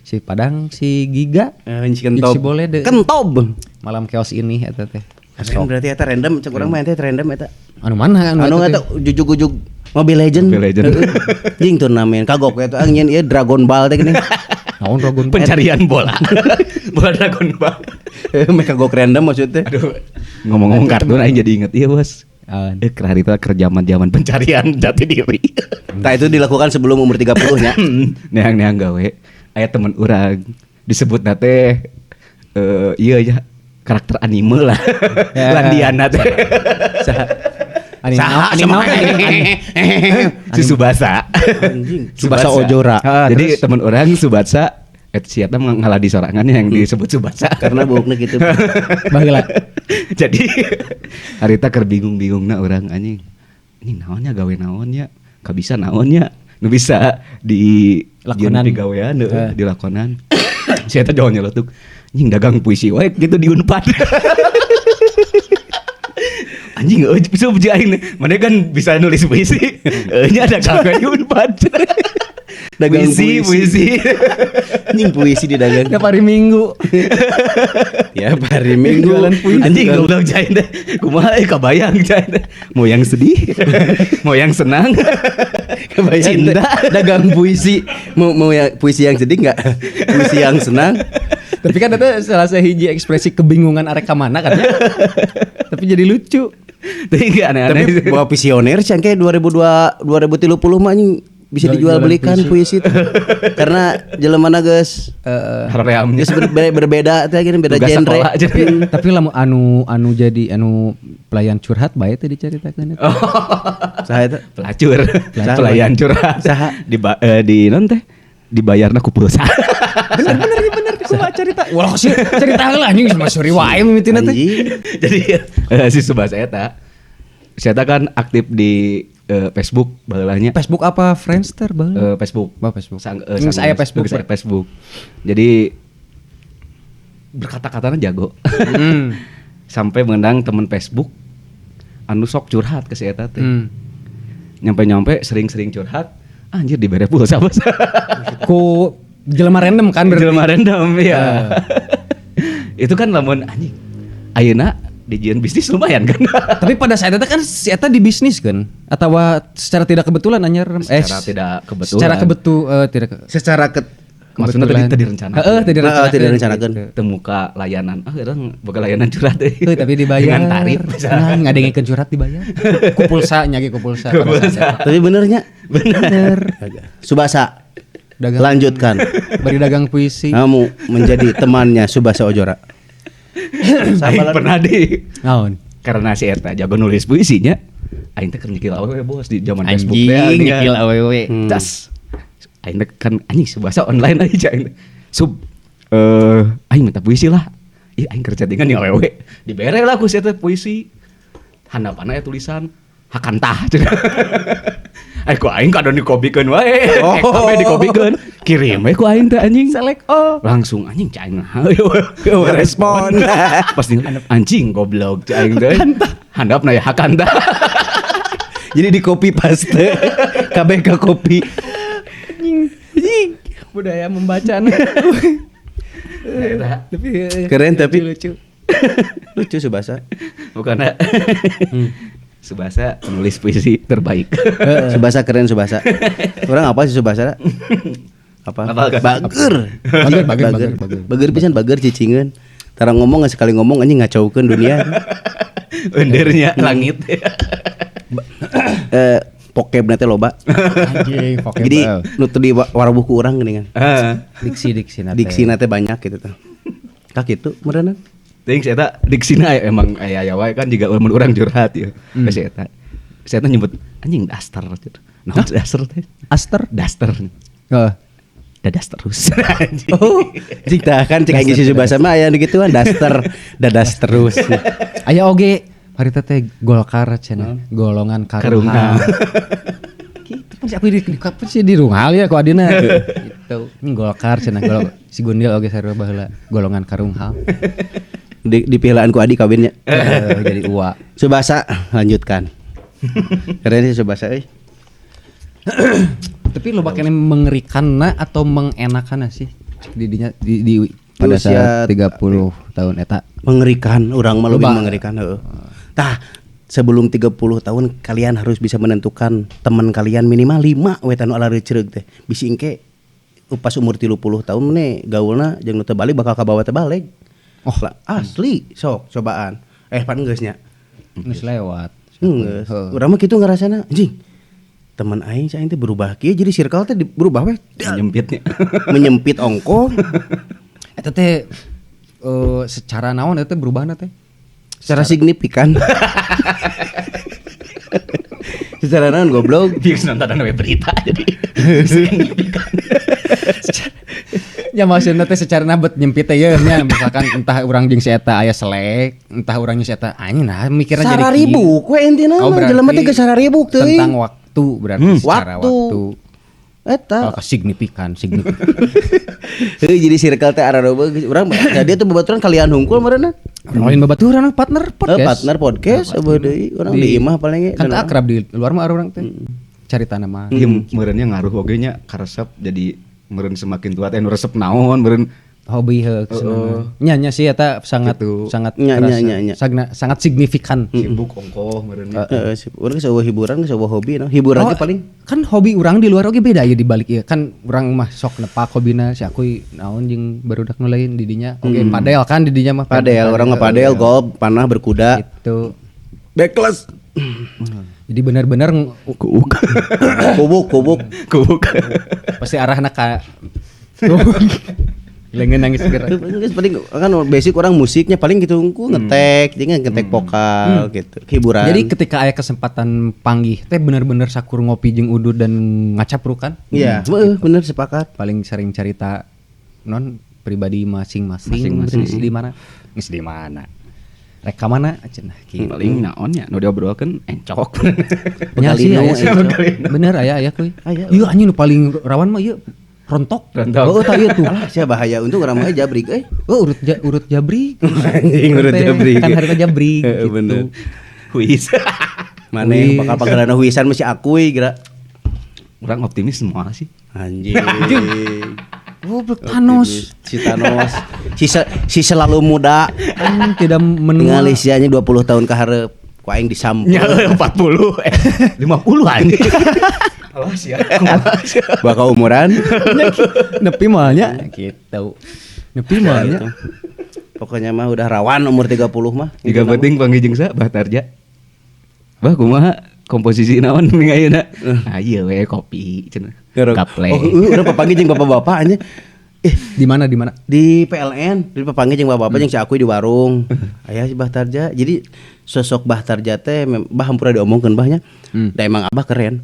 si Padang, si Giga, si Kentob. Si Bolede. Kentob. Malam chaos ini eta teh. Berarti eta random, cek urang mah teh random eta. Anu mana Anu eta ujug-ujug Mobile Legend. Mobile Legend. Jing turnamen kagok eta angin ieu Dragon Ball teh gini. Naon Dragon Pencarian bola. Bola Dragon Ball. Mereka kagok random maksudnya. Aduh. Ngomong-ngomong kartun aing jadi inget ieu, Bos. Harita keur zaman pencarian jati diri. Tah itu dilakukan sebelum umur 30 nya. Neang gawe aya temen urang disebut teh iya ya karakter anime lah. Landiana teh. Si Subasa. Subasa Ojora. Jadi teman orang Subasa siapa ngalah di sorangannya yang disebut Subasa karena bukna gitu. Baheula. Jadi harita keur bingung-bingungna orang anjing. Ini naonnya gawe naonnya? Ka bisa naonnya? Nu bisa di lakonan gawean di lakonan. Si eta jauh nyeletuk. Anjing dagang puisi wae gitu di Unpad. Anjing bisa puji aing mana kan bisa nulis puisi. Nya ada kagak di Unpad. Dagang puisi. Anjing puisi didagang tiap hari Minggu. Ya hari Minggu anjing goblok jain deh. Kumaha kabayang jain deh. Mau yang sedih, mau yang senang. Kebayang cinta dagang puisi. Mau yang puisi yang sedih enggak? Puisi yang senang. Tapi kan itu salah sahiji ekspresi kebingungan arek ka mana kan. Tapi jadi lucu. Tapi aneh-aneh. Tapi bawa visioner sih kayak 2030 mah anjing bisa dijual belikan puisi itu. Karena jelemana geus haream geus berbeda teh gini beda genre. Tapi lamun anu jadi pelayan curhat bae teh dicaritakeun eta. Saha eta? Pelacur. Pelayan curhat. Saha? Di non teh dibayarna ku pulsa. Bener kumaha cerita. Walah sih cerita heula anjing mah sori wae mimitina teh. Jadi si Subasa eta kan aktif di Facebook baheulanya. Facebook apa Friendster baheula? Facebook. Facebook. Saya Facebook. Jadi berkata-katanya jago. Sampai menang teman Facebook anu sok curhat ke si eta teh. Nyampe sering-sering curhat. Anjir dibere pulsa bos. Ku jelema random kan berarti. Jelema random ya. Itu kan lamun anjing. Ayeuna dijieun bisnis lumayan kan. Tapi pada saat itu kan si eta di bisnis kan atau secara tidak kebetulan anyar maksudnya tadi direncanakan. Tidak direncanakan. Temuka layanan. Orang boga layanan curhat deh. Tapi dibayar. Dengan tarif. Ngadengkeun curhat dibayar. Ku pulsa nya ge ku pulsa. Tapi benernya. Bener. Subasa. Lanjutkan. Bari dagang puisi. Kamu menjadi temannya Subasa Ojora. Aing pernah di naon? Karena si eta jago nulis puisinya. Aing teh keur nyikil awewe bos di zaman Facebook teh. Anjing nyikil awewe. Das. Aing kan anjing Subasa online aja aing. Aing minta puisi lah. Ih aing kerja dengan yang awewe. Dibere lah ku si eta puisi. Handapana aya tulisan hakantah cenah. Ku aing kadon dikopikeun wae. Sampai dikopikeun. Kirim we ku aing teh anjing. Selek Langsung anjing caing respon. Pas anjing goblok caing teh. Handapna ya hakantah. Jadi di copy paste. Kabeh ka copy. Budaya membaca. Tapi keren tapi lucu. Lucu Subasa. Bukan Subasa penulis puisi terbaik. Subasa keren Subasa. Orang apa sih Subasa? Apa? Bager pisan bager cicingeun. Tara ngomong sekali ngomong anjing ngacaukeun dunia. Undernya langit. Pokebna teh loba. Anjing pokeb. Jadi nu teu di warabuh ku urang geuningan. Diksi teh banyak gitu teh. Ka kitu meureunna. Teuing si eta diksina emang aya wae kan juga mun urang curhat ya. Ka si eta. Si eta nyebut anjing daster gitu. Naon daster teh? Daster. Heeh. Dadas terus. Oh, cik tah kan cik aing si Subasa mah aya gituan daster, dadas terus. Aya oge harita teh Golkar cenah, golongan karunghal. Kitu pasti aku di runghal ya ku adina. Gitu. Ini Golkar cenah si Gundil oge sarua baheula golongan karunghal. Di pilaan ku adi kawinnya. Jadi uwa. Subasa lanjutkan. Keren sih Subasa euy. Tapi lo bakal mengerikan atau mengenakan sih di pada saat 30 tahun eta mengerikan, orang mah lebih mengerikan. Tah sebelum 30 tahun kalian harus bisa menentukan teman kalian minimal 5 we tanu ala reuceureuh teh. Bisi engke pas umur 30 tahun nih gaulna jeung nu teu balik bakal kabawa teh balik. Oh, asli sok cobaan. Pan geus nya. Geus lewat. Geus. Urang mah kitu ngarasana anjing. Teman aing teh berubah kieu jadi circle teh berubah we. Menyempitnya. Menyempit ongko. Eta teh secara naon eta berubahna teh? Secara signifikan. Secara naon goblok? Biar nonton berita jadi signifikan. Ya maksudnya teh secara nabet nyempit teh ya misalkan entah urang jeung si eta aya selek, entah urang jeung si eta anjing nah mikirna jadi sararibuk we intina mah jelema teh geus sararibuk teuing. Tentang waktu berarti secara waktu. Eta signifikan. Jadi circle teh araroba urang jadi tuh babaturan kalian hungkul meureunna. Lain babaturan partner podcast. Partner podcast eueuh deui urang di imah paling kan akrab di luar mah urang teh. Carita nama. Ieu meureunnya ngaruh oge nya ka resep jadi meureun semakin tua teh nu resep naon meureun hobi nya sih eta sangat sangat signifikan. Sibuk ongkoh meureunnya. Urang geus eueuh hiburan geus eueuh hobi hiburan ge paling kan hobi urang di luar oge beda ya dibalik ieu kan urang mah sok nepak hobina si akuy naon jeung barudak nu lain di dinya oge padel kan di dinya mah padel urang mah padel golf panah berkuda itu backless. Jadi benar-benar kubuk pasti arahna ka lengan nangis segera. Paling kan basic orang musiknya paling gitu ngetek, jadi ngetek vokal gitu, hiburan. Jadi ketika aya kesempatan panggih teh benar-benar sakur ngopi jeung udud dan ngacapru kan? Iya, bener sepakat. Paling sering cerita non pribadi masing-masing di mana? Geus di mana? Rek mana cenah kieu. Paling naon nya nu diobrolkeun encok. Nya sih bener aya kuy. Ieu anjing nu paling rawan mah ieu rontok. Oh tah ieu tuh. Sia bahaya untung urang mah jabrik euy. Oh urut jabrik. Anjing urut jabrik. Kan harita jabrik gitu. Bener. Huis. Maneh bakal panggalana huisan mah si akuy geura. Urang optimis semua sih. Anjing. Oh, Thanos. Si Thanos. Si selalu muda. Tidak menua. Ngalisianya 20 tahun ke hareup. Ku aing disampul. Ya 40. 50 anjing. Awas ya. Bakal umuran. Nepi mah nya gitu. Nepi mah nya. Pokoknya mah udah rawan umur 30 mah. Tiga penting panggil jeung sa Bah Tarja. Bah kumaha komposisi naon ming ayeuna? Ah ieu we kopi cenah. Gaple. Udah papanggih jeung bapak-bapak anya. Di mana? Di PLN. Di papanggih jeung bapak-bapak jeung si akuy di warung. Aya si Bah Tarja. Jadi sosok Bah Tarja teh bah hampura diomongkeun bahnya. Da emang abah keren.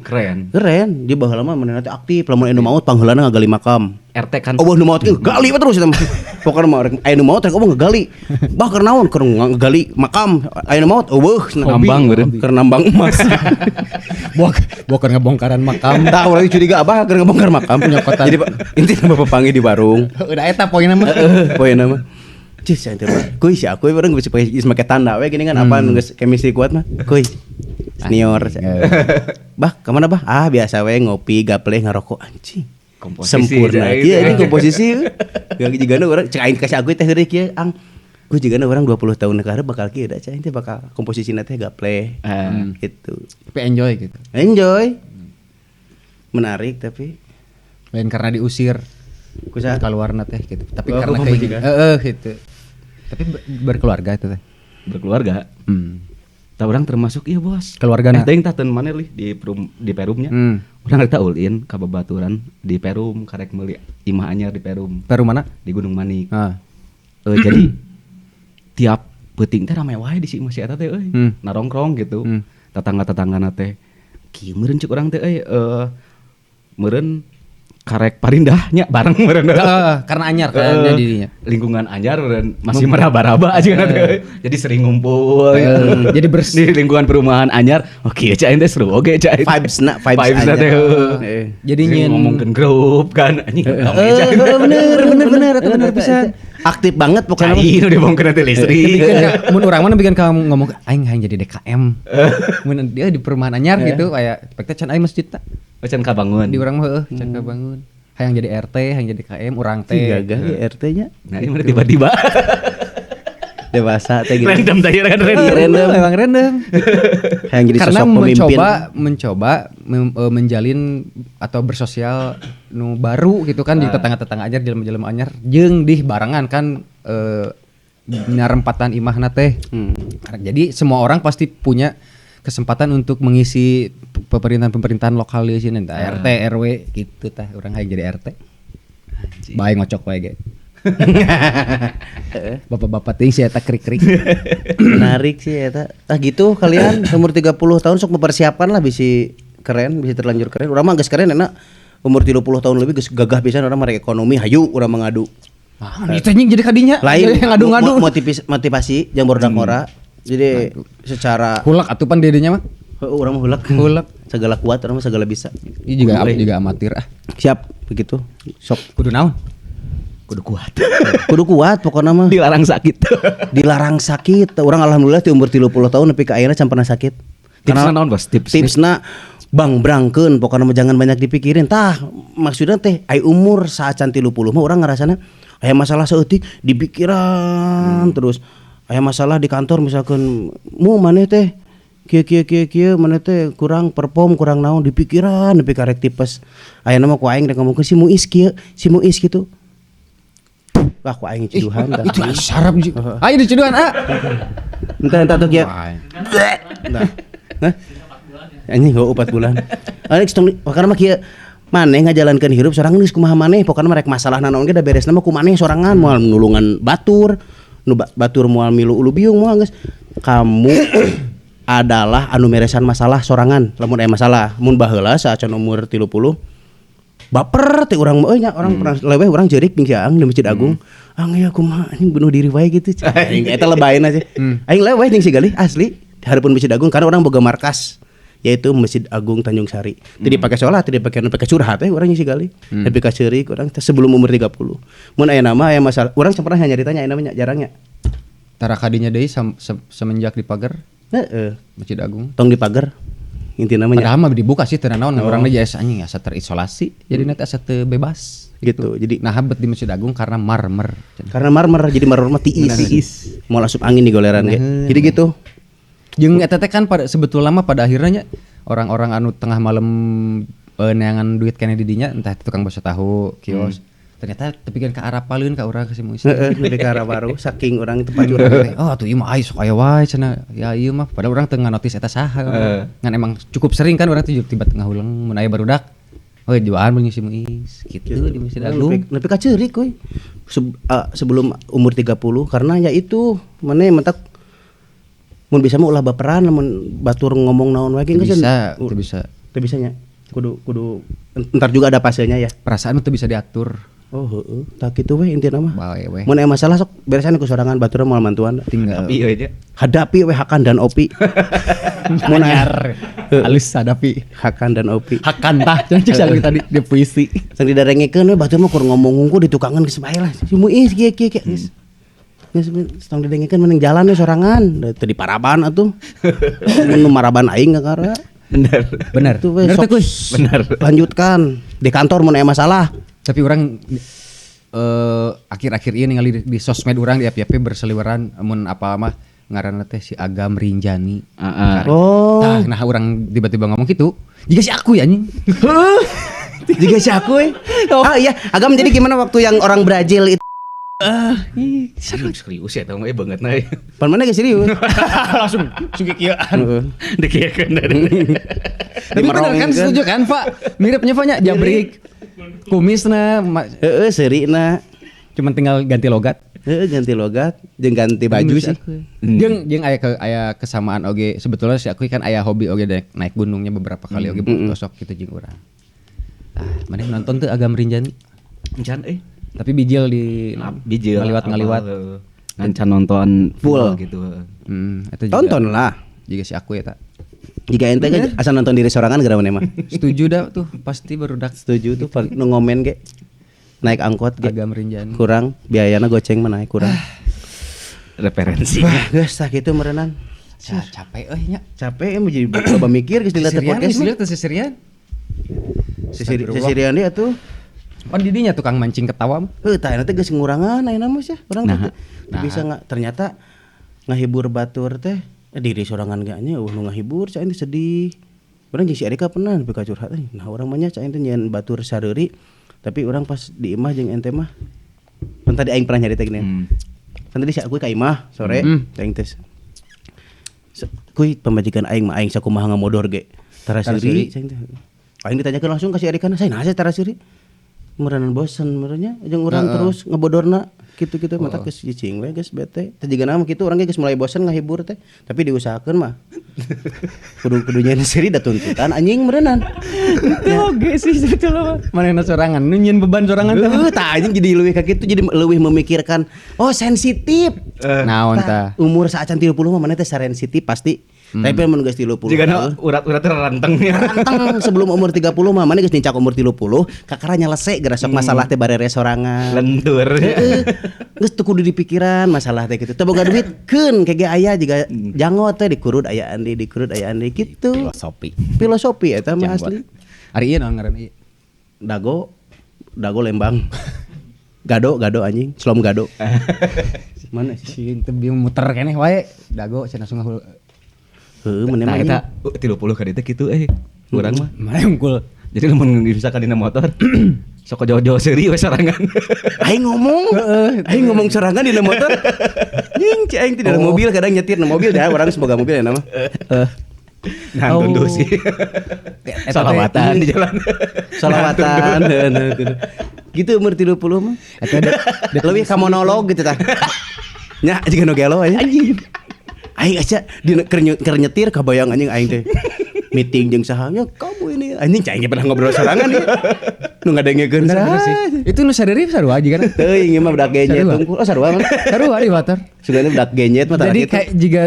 Dia baheula mah manehna teh aktif, lamun anu maot pangheulana ngagali makam. RT kan. Oh nu maot gali terus eta mah. Pokona mah aya nu maot rek omong ngegali. Bah keur naon? Keur ngegali makam. Aya nu maot eueuh nambang beureun. Keur nambang emas. Bukan ngebongkaran makam. Tah urang curiga abah keur ngebongkar makam punya kota. Jadi intina bapak panggih di warung. Udah eta poinna mah. Poinna mah. Cih saya teh kuy si akuy bareng geus make tanda we gini kan apa geus chemistry kuat mah. Kuy senior. Bah, kemana bah? Ah biasa we ngopi, gaple, ngarokok anjing. Sempurna. Iya ini komposisi. Gak jigana urang cek aing kasih akuy teh heureuk kieu ang. Gue jigana urang 20 tahun ka hareup bakal kieu da cai teh bakal komposisina teh gaple. Gitu. Tapi enjoy gitu. Enjoy. Menarik tapi lain karena diusir. Kusaha keluarna teh gitu. Tapi oh, karena kayak gitu. Tapi berkeluarga itu teh. Berkeluarga. Tah urang termasuk ieu bos. Keluargana. Teuing tah teu maneh lih di Perumnya. Urang rek ulin ka babaturan di Perum karek meuli imah anyar di Perum. Perum mana? Di Gunung Manik. Jadi tiap peuting teh rame wae di si imah si eta teh euy. Narongkrong gitu. Tetangga-tetanggana teh kieu meureun cuk urang teh euy meureun karek parindahnya bareng meureun. Karena anyar kan dirinya. Lingkungan anyar dan masih meraba-raba aja kan. Jadi sering ngumpul. Jadi bersih di lingkungan perumahan anyar. Oke, cain teh seru oge cain. Vibes anyar. Jadi ngomongkeun grup kan anjing. Bener bisa. Aktif banget pokoknya. Cain udah bongkeun teh listrik. Mun urang mah bikin kamu ngomong aing jadi DKM. Mun dia di perumahan anyar gitu kayak pek teh can aya masjid tah. Can kabangun. Di urang mah can kabangun. Hayang jadi RT, hayang jadi KM urang teh. Gagah ya RT-nya. Nah, ini tiba-tiba. Dewasa teh gitu. Random tadi kan Random. Emang random. Yang jadi Karena sosok pemimpin. mencoba menjalin atau bersosial nu baru gitu kan di tetangga-tetangga anyar jelema-jelema anyar jeung di barengan kan nyarempatan imahna teh. Jadi semua orang pasti punya kesempatan untuk mengisi pemerintahan lokal di sini RT RW gitu tah urang hayang jadi RT. Bae ngocok wae ge. Bapak-bapak ting si eta krik-krik. Menarik sih eta. Gitu kalian umur 30 tahun sok mempersiapkan lah bisa keren, bisa terlanjur keren. Urang mah geus keren enak. Umur 30 tahun lebih geus gagah pisan urang mah rek ekonomi hayu urang mangadu. Itu anjing jadi kadinya. Lain ngadu-ngadu. Motivasi jeung barudak ora. Jadi secara Hulak atupan dedenya mah. Urang mah hulak. Segala kuat urang mah segala bisa. Ini juga amatir ah. Siap begitu. Sok Kudu naon? Kudu kuat. Kudu kuat pokoknya mah. Dilarang sakit. Dilarang sakit. Orang alhamdulillah di umur 30 tahun nepi ka ayeuna can pernah sakit. Tipsna naon Bos? Tipsna bang brangkeun pokoknya mah jangan banyak dipikirin. Tah maksudnya teh ai umur saat can 30 mah urang ngarasana aya masalah saeutik di pikiran terus. Aya masalah di kantor misalkan mu maneh teh kieu maneh teh kurang perform kurang naon di pikiran nepi ka rek tipes. Ayeuna mah ku aing rek ngomongkeun si Muis kitu. Wah, ku aing ciduhan dah. Itu sarap sih. Ayo diceduhan ah. Entah tuh kieu. Nah. Hah? Anjing 4 bulan. Alex tong karena mah kieu maneh ngajalankeun hirup sorangan geus kumaha maneh pokona mah rek masalahna naon ge da beresna mah ku maneh sorangan moal nulungan batur. Nu batur moal milu ulu biung moal geus. Kamu adalah anu meresan masalah sorangan lamun aya masalah. Mun baheula saacan umur 30 baper teh urang nya orang pernah leweh urang jeurik jeung si Aang di Masjid Agung. Ang ya kumaha anjing bunuh diri wae gitu. Aing eta lebaeuna sih. Aing leweh jeung si Galih asli di hareupeun Masjid Agung karena orang boga markas yaitu Masjid Agung Tanjung Sari. Teu dipake salat, teu dipake curhat teh urang jeung si Galih. Tapi ka ceurik urang sebelum umur 30. Mun aya nama aya masalah urang pernah nyaritanya aya namanya jarangnya. Tara kadinya deui semenjak di pagar. Heeh. Masjid Agung. Tong di pagar. Inti namanya. Padahal mah dibuka sih teu naon urang teh asa anjing asa terisolasi. Jadi nanti asa teu bebas gitu. Jadi nah habet di Masjid Agung karena marmer. Karena marmer jadi marmer mah tiis. Mau asup angin di goleran ge. Jadi gitu. Jeung eta teh kan sebetulnya mah pada akhirnya orang-orang anu tengah malam neangan duit keneh di dinya entah tukang bakso tahu, kios. Ternyata tepikeun ka arah paleun ka urang ka si Muis. Nepi ka arah baru saking urang teu pajurang. Oh atuh ieu mah aya sok aya wae cenah. Ya ieu mah padahal urang teu nganotis eta saha. Ngan emang cukup sering kan urang teh tiba tengah ulang mun aya barudak. Oh jualan beunyi si Muis gitu di Masjid Agung. Nepi ka ceurik euy. Sebelum umur 30 karena ya itu maneh mentak mun bisa mah ulah baperan lamun batur ngomong naon wae geus bisa. Teu bisa nya. Kudu entar juga ada fasenya ya. Perasaan teu bisa diatur. Oh heeh, tak kitu we intina mah. Bae we. Mun aya masalah sok beresan ku sorangan batur moal mantuan. Tinggal Hadapi we Hakan dan Opi. Mun aya halus hadapi Hakan dan Opi. Hakan tah jangan cek tadi di puisi. Sang didarengekeun we batur mah kur ngomong hungkul di tukangan geus bae lah. Si Muis kieu geus. Geus tong didengekeun mending jalan we sorangan. Teu di paraban atuh. Mun maraban aing kakara. Bener. Tuh we sok bener. Lanjutkan di kantor mun aya masalah. Tapi orang akhir-akhir ini ningali di sosmed orang di FYP berseliweran mun apa mah ngaranna teh si Agam Rinjani. Oh. Nah orang tiba-tiba ngomong gitu. Jika si aku ya anjing. Jika si aku Ah iya, Agam jadi gimana waktu yang orang Brazil itu? Serius ya tau nggak banget nih. Pan mana gak serius? Langsung kieuan. Dikieukeun. Tapi bener kan setuju kan Pak? Miripnya Pak nya jabrik. Kumisna serina cuman tinggal ganti logat. Ganti logat jeung ganti baju sih. Jeung aya kesamaan oge sebetulnya si aku kan aya hobi oge naik gunungnya beberapa kali oge tosok kitu jeung urang. Maneh nonton teu Agam Rinjani? Encan Tapi bijil ngaliwat ngancan nonton full gitu. Itu tonton lah. Jika si aku ya tak. Jika ente asal nonton diri sorangan gara mana mah. Setuju dah tuh pasti barudak. Setuju tuh ngomen ge. Naik angkot ge. Agam Rinjani. Kurang biayana goceng mah naik kurang. Referensi. Geus tah kitu meureunnan. Capek nya. Capek emang jadi coba mikir geus dilihat podcast mah. Sisirian. Sisirian dia tuh. Pan didinya tukang mancing ketawa. Tah eta geus ngurangan ayeuna mah sih. Urang bisa enggak ternyata ngahibur batur teh diri sorangan gaknya nu ngahibur cai teh sedih. Urang jeung si Erika pernah nepi ka curhat nah urang mah nya cai teh nyen batur sareuri tapi urang pas di imah jeung ente mah kan tadi aing pernah nyarita gini. Kan tadi si aku ka imah sore aing teh kuy pamajikan aing mah aing sakumaha ngamodor ge tarasiri cai teh. Aing ditanyakeun langsung ka si Erika saena asa tarasiri. Meuranan bosen merenya jeung urang terus ngebodorna gitu-gitu mata geus cicing we geus bete. Teh jigana mah kitu urang geus mulai bosen ngahibur teh. Tapi diusahakeun mah. Kudu nyeun seri da tuntutan anjing meuranan. Teu oge sih sebetulnya manehna sorangan nu nyeun beban sorangan teh. Tah anjing jadi leuwih ka kitu jadi leuwih memikirkan sensitif. Naon tah? Umur saacan 30 mah maneh teh sensitif pasti. Tapi mun geus 30. Jigana urat-urat ranteng nya. Ranteng sebelum umur 30 mah maneh geus nincak umur 30 kakara nyelese gara sok masalah teh barere sorangan. Lentur. Geus teu kudu dipikiran masalah teh kitu. Teu boga duit keun kege aya jiga jangot teh dikurud aya andi kitu. Filosofi eta mah asli. Ari ieu naon ngaranna ieu? Dago Lembang. Gado anjing, Slom Gado. Mana sih? Si teu bingung muter keneh wae. Dago cenah langsung heuh meneh mah Eta 30 ka ditu kitu urang mah. mana unggul. Jadi lamun misalkan dina motor sok jauh-jauh seuri we sorangan. Aing ngomong sorangan dina motor. Nying ci aing di dalam mobil kadang nyetir na mobil dah orang semoga mobil ya nama. Nantun sih. Salawatan di jalan. Salawatan. Gitu umur 30 mah. Eta Leuwih ka monolog gitu tah. Nya jeung nu gelo anjing. Aing aja di keur nyetir kabayang anjing aing teh. Meeting jeung saha nya kamu ini anjing cai pernah ngobrol sorangan ieu. Nu ngadengekeun sih. Itu nu sadari sarua aja kan. Teuing ieu mah budak genyet tungkul. Oh sarua mah. Sarua di water. Sugana budak genyet mah Jadi kayak jika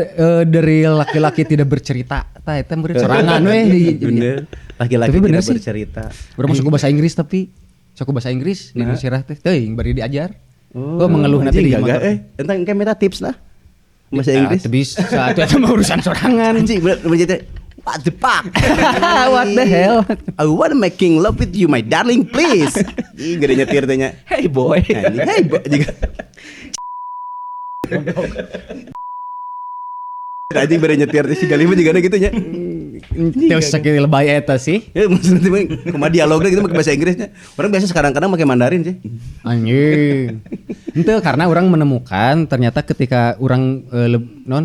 dari laki-laki tidak bercerita, tah eta murid sorangan we. Bener. Laki-laki tidak bercerita. Urang masuk bahasa Inggris tapi sok bahasa Inggris di Nusirah teh teuing bari diajar. Oh mengeluh nanti di motor. Entah engke minta tips lah. Bahasa Inggris. Bisa itu mah urusan sorangan. Anjing bener what the fuck? What the hell? I wanna making love with you my darling please. Ih gede nyetir teh nya. Hey boy. Hey boy juga. Anjing bere nyetir teh sigali mah jigana kitu nya. Teu sakit lebay eta sih. Ya maksudnya mah kumaha dialogna gitu pakai bahasa Inggrisnya. Orang biasa kadang-kadang pakai Mandarin sih. Anjing. Henteu karena orang menemukan ternyata ketika orang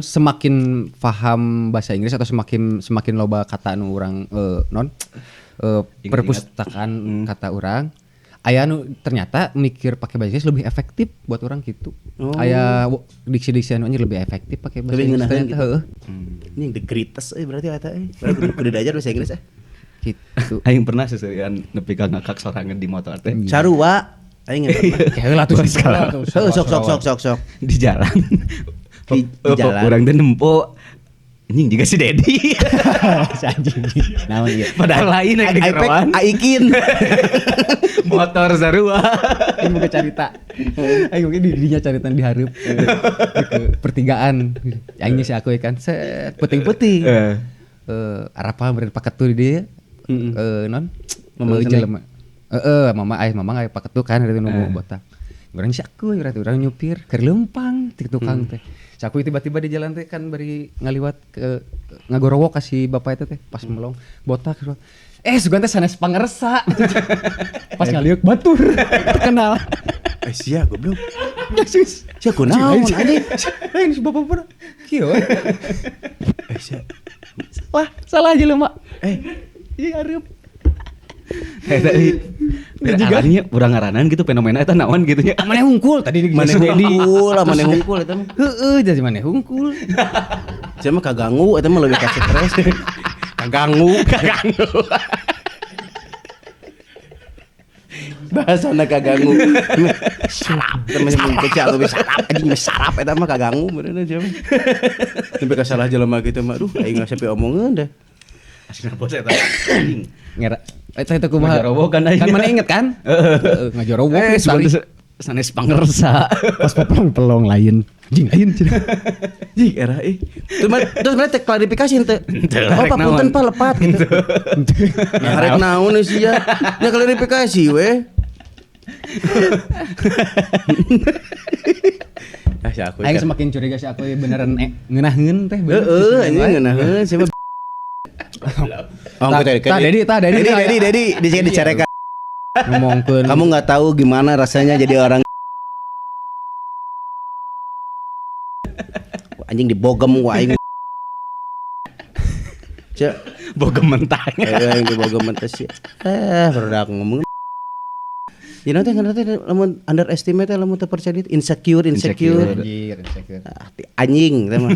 semakin paham bahasa Inggris atau semakin loba kata nu urang perpustakaan kata urang aya nu ternyata mikir pakai bahasa Inggris lebih efektif buat orang gitu. Aya diksi-diksi anu lebih efektif pakai bahasa Inggris ternyata heeh. Ini the greatest berarti eta kudu diajar bahasa Inggris gitu. Aing pernah seserian nepi ka ngakak sorangan di motor teh. Sarua aing Heula tuh skala. Sok Di jalan. Di jalan. Urang teh nempo anjing juga si Dedi. Si anjing. Naon ieu? Padahal lain yang dikerawan. Aikin. Motor sarua. Aing boga carita. Aing mungkin didinya carita di hareup. Ke pertigaan. Aing si aku kan set puting-puting. Arapa beureun paketu di dieu. Non. Jelema. Mama aya paketu kan dari nu botak. Urang si aku urang nyupir keur leumpang ti tukang teh. Saku tiba-tiba di jalan teh kan bari ngaliwat ke ngagorowok kasih bapak itu teh pas melong botak sugan teh sanes pangersa pas ngaliuk batur terkenal sia goblok sia kunaon anjing si bapak kieu salah aja lu mak iya hareup tadi arahnya urang ngaranan gitu fenomena eta naon gitu nya. Maneh hungkul tadi maneh hungkul eta mah. Heeh, jadi maneh hungkul. Saya mah kaganggu eta mah leuwih ka stres. Kaganggu. Bahasana kaganggu. Sarap, temen kecil lebih sarap anjing sarap eta mah kaganggu beneran sia. Sampai ka salah jelema kitu mah aduh aing sampai omongeun dah. Asina bos eta. Ngera eta kumaha ngajorowokan kan mana inget kan ngajorowok sanes pangersa pas pelong lain jing lain jing era terus mana klarifikasi ente apa punten pa lepat gitu arek naon sih ya nya klarifikasi we Si aku. Aing semakin curiga si aku beneran ngeunaheun teh. Anjing ngeunaheun siapa. Oh, Dedi dicarekan. Ngomongkeun. Kamu enggak tahu gimana rasanya jadi orang anjing dibogem gua aing. Bogem mentahnya. Yang dibogem mentah sih. Barudak ngomong. Ya nanti lamun underestimate lamun teu percaya diri, insecure. Insecure. Anjing teh mah.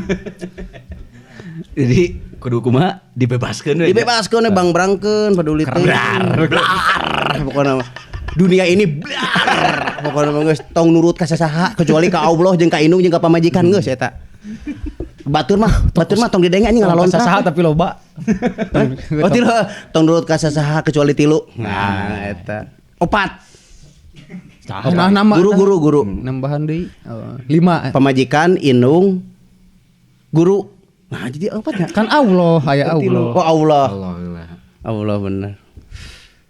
Jadi kudu kumaha dibebaskeun we. Dibebaskeun we bang brangkeun peduli teh. Blar. Pokona dunia ini blar. Pokona mah geus tong nurut ka sasaha kecuali ka Allah jeung ka indung jeung ka pamajikan geus eta. Batur mah tong didenge anjing ngalontra. Sasaha tapi loba. Oh tilu tong nurut ka sasaha kecuali tilu. Nah eta. 4. Guru. Nambahan deui. 5. Pamajikan, indung, guru. Nah, jadi 4 ya? Kan Allah, aya Allah. Oh, Allah bener.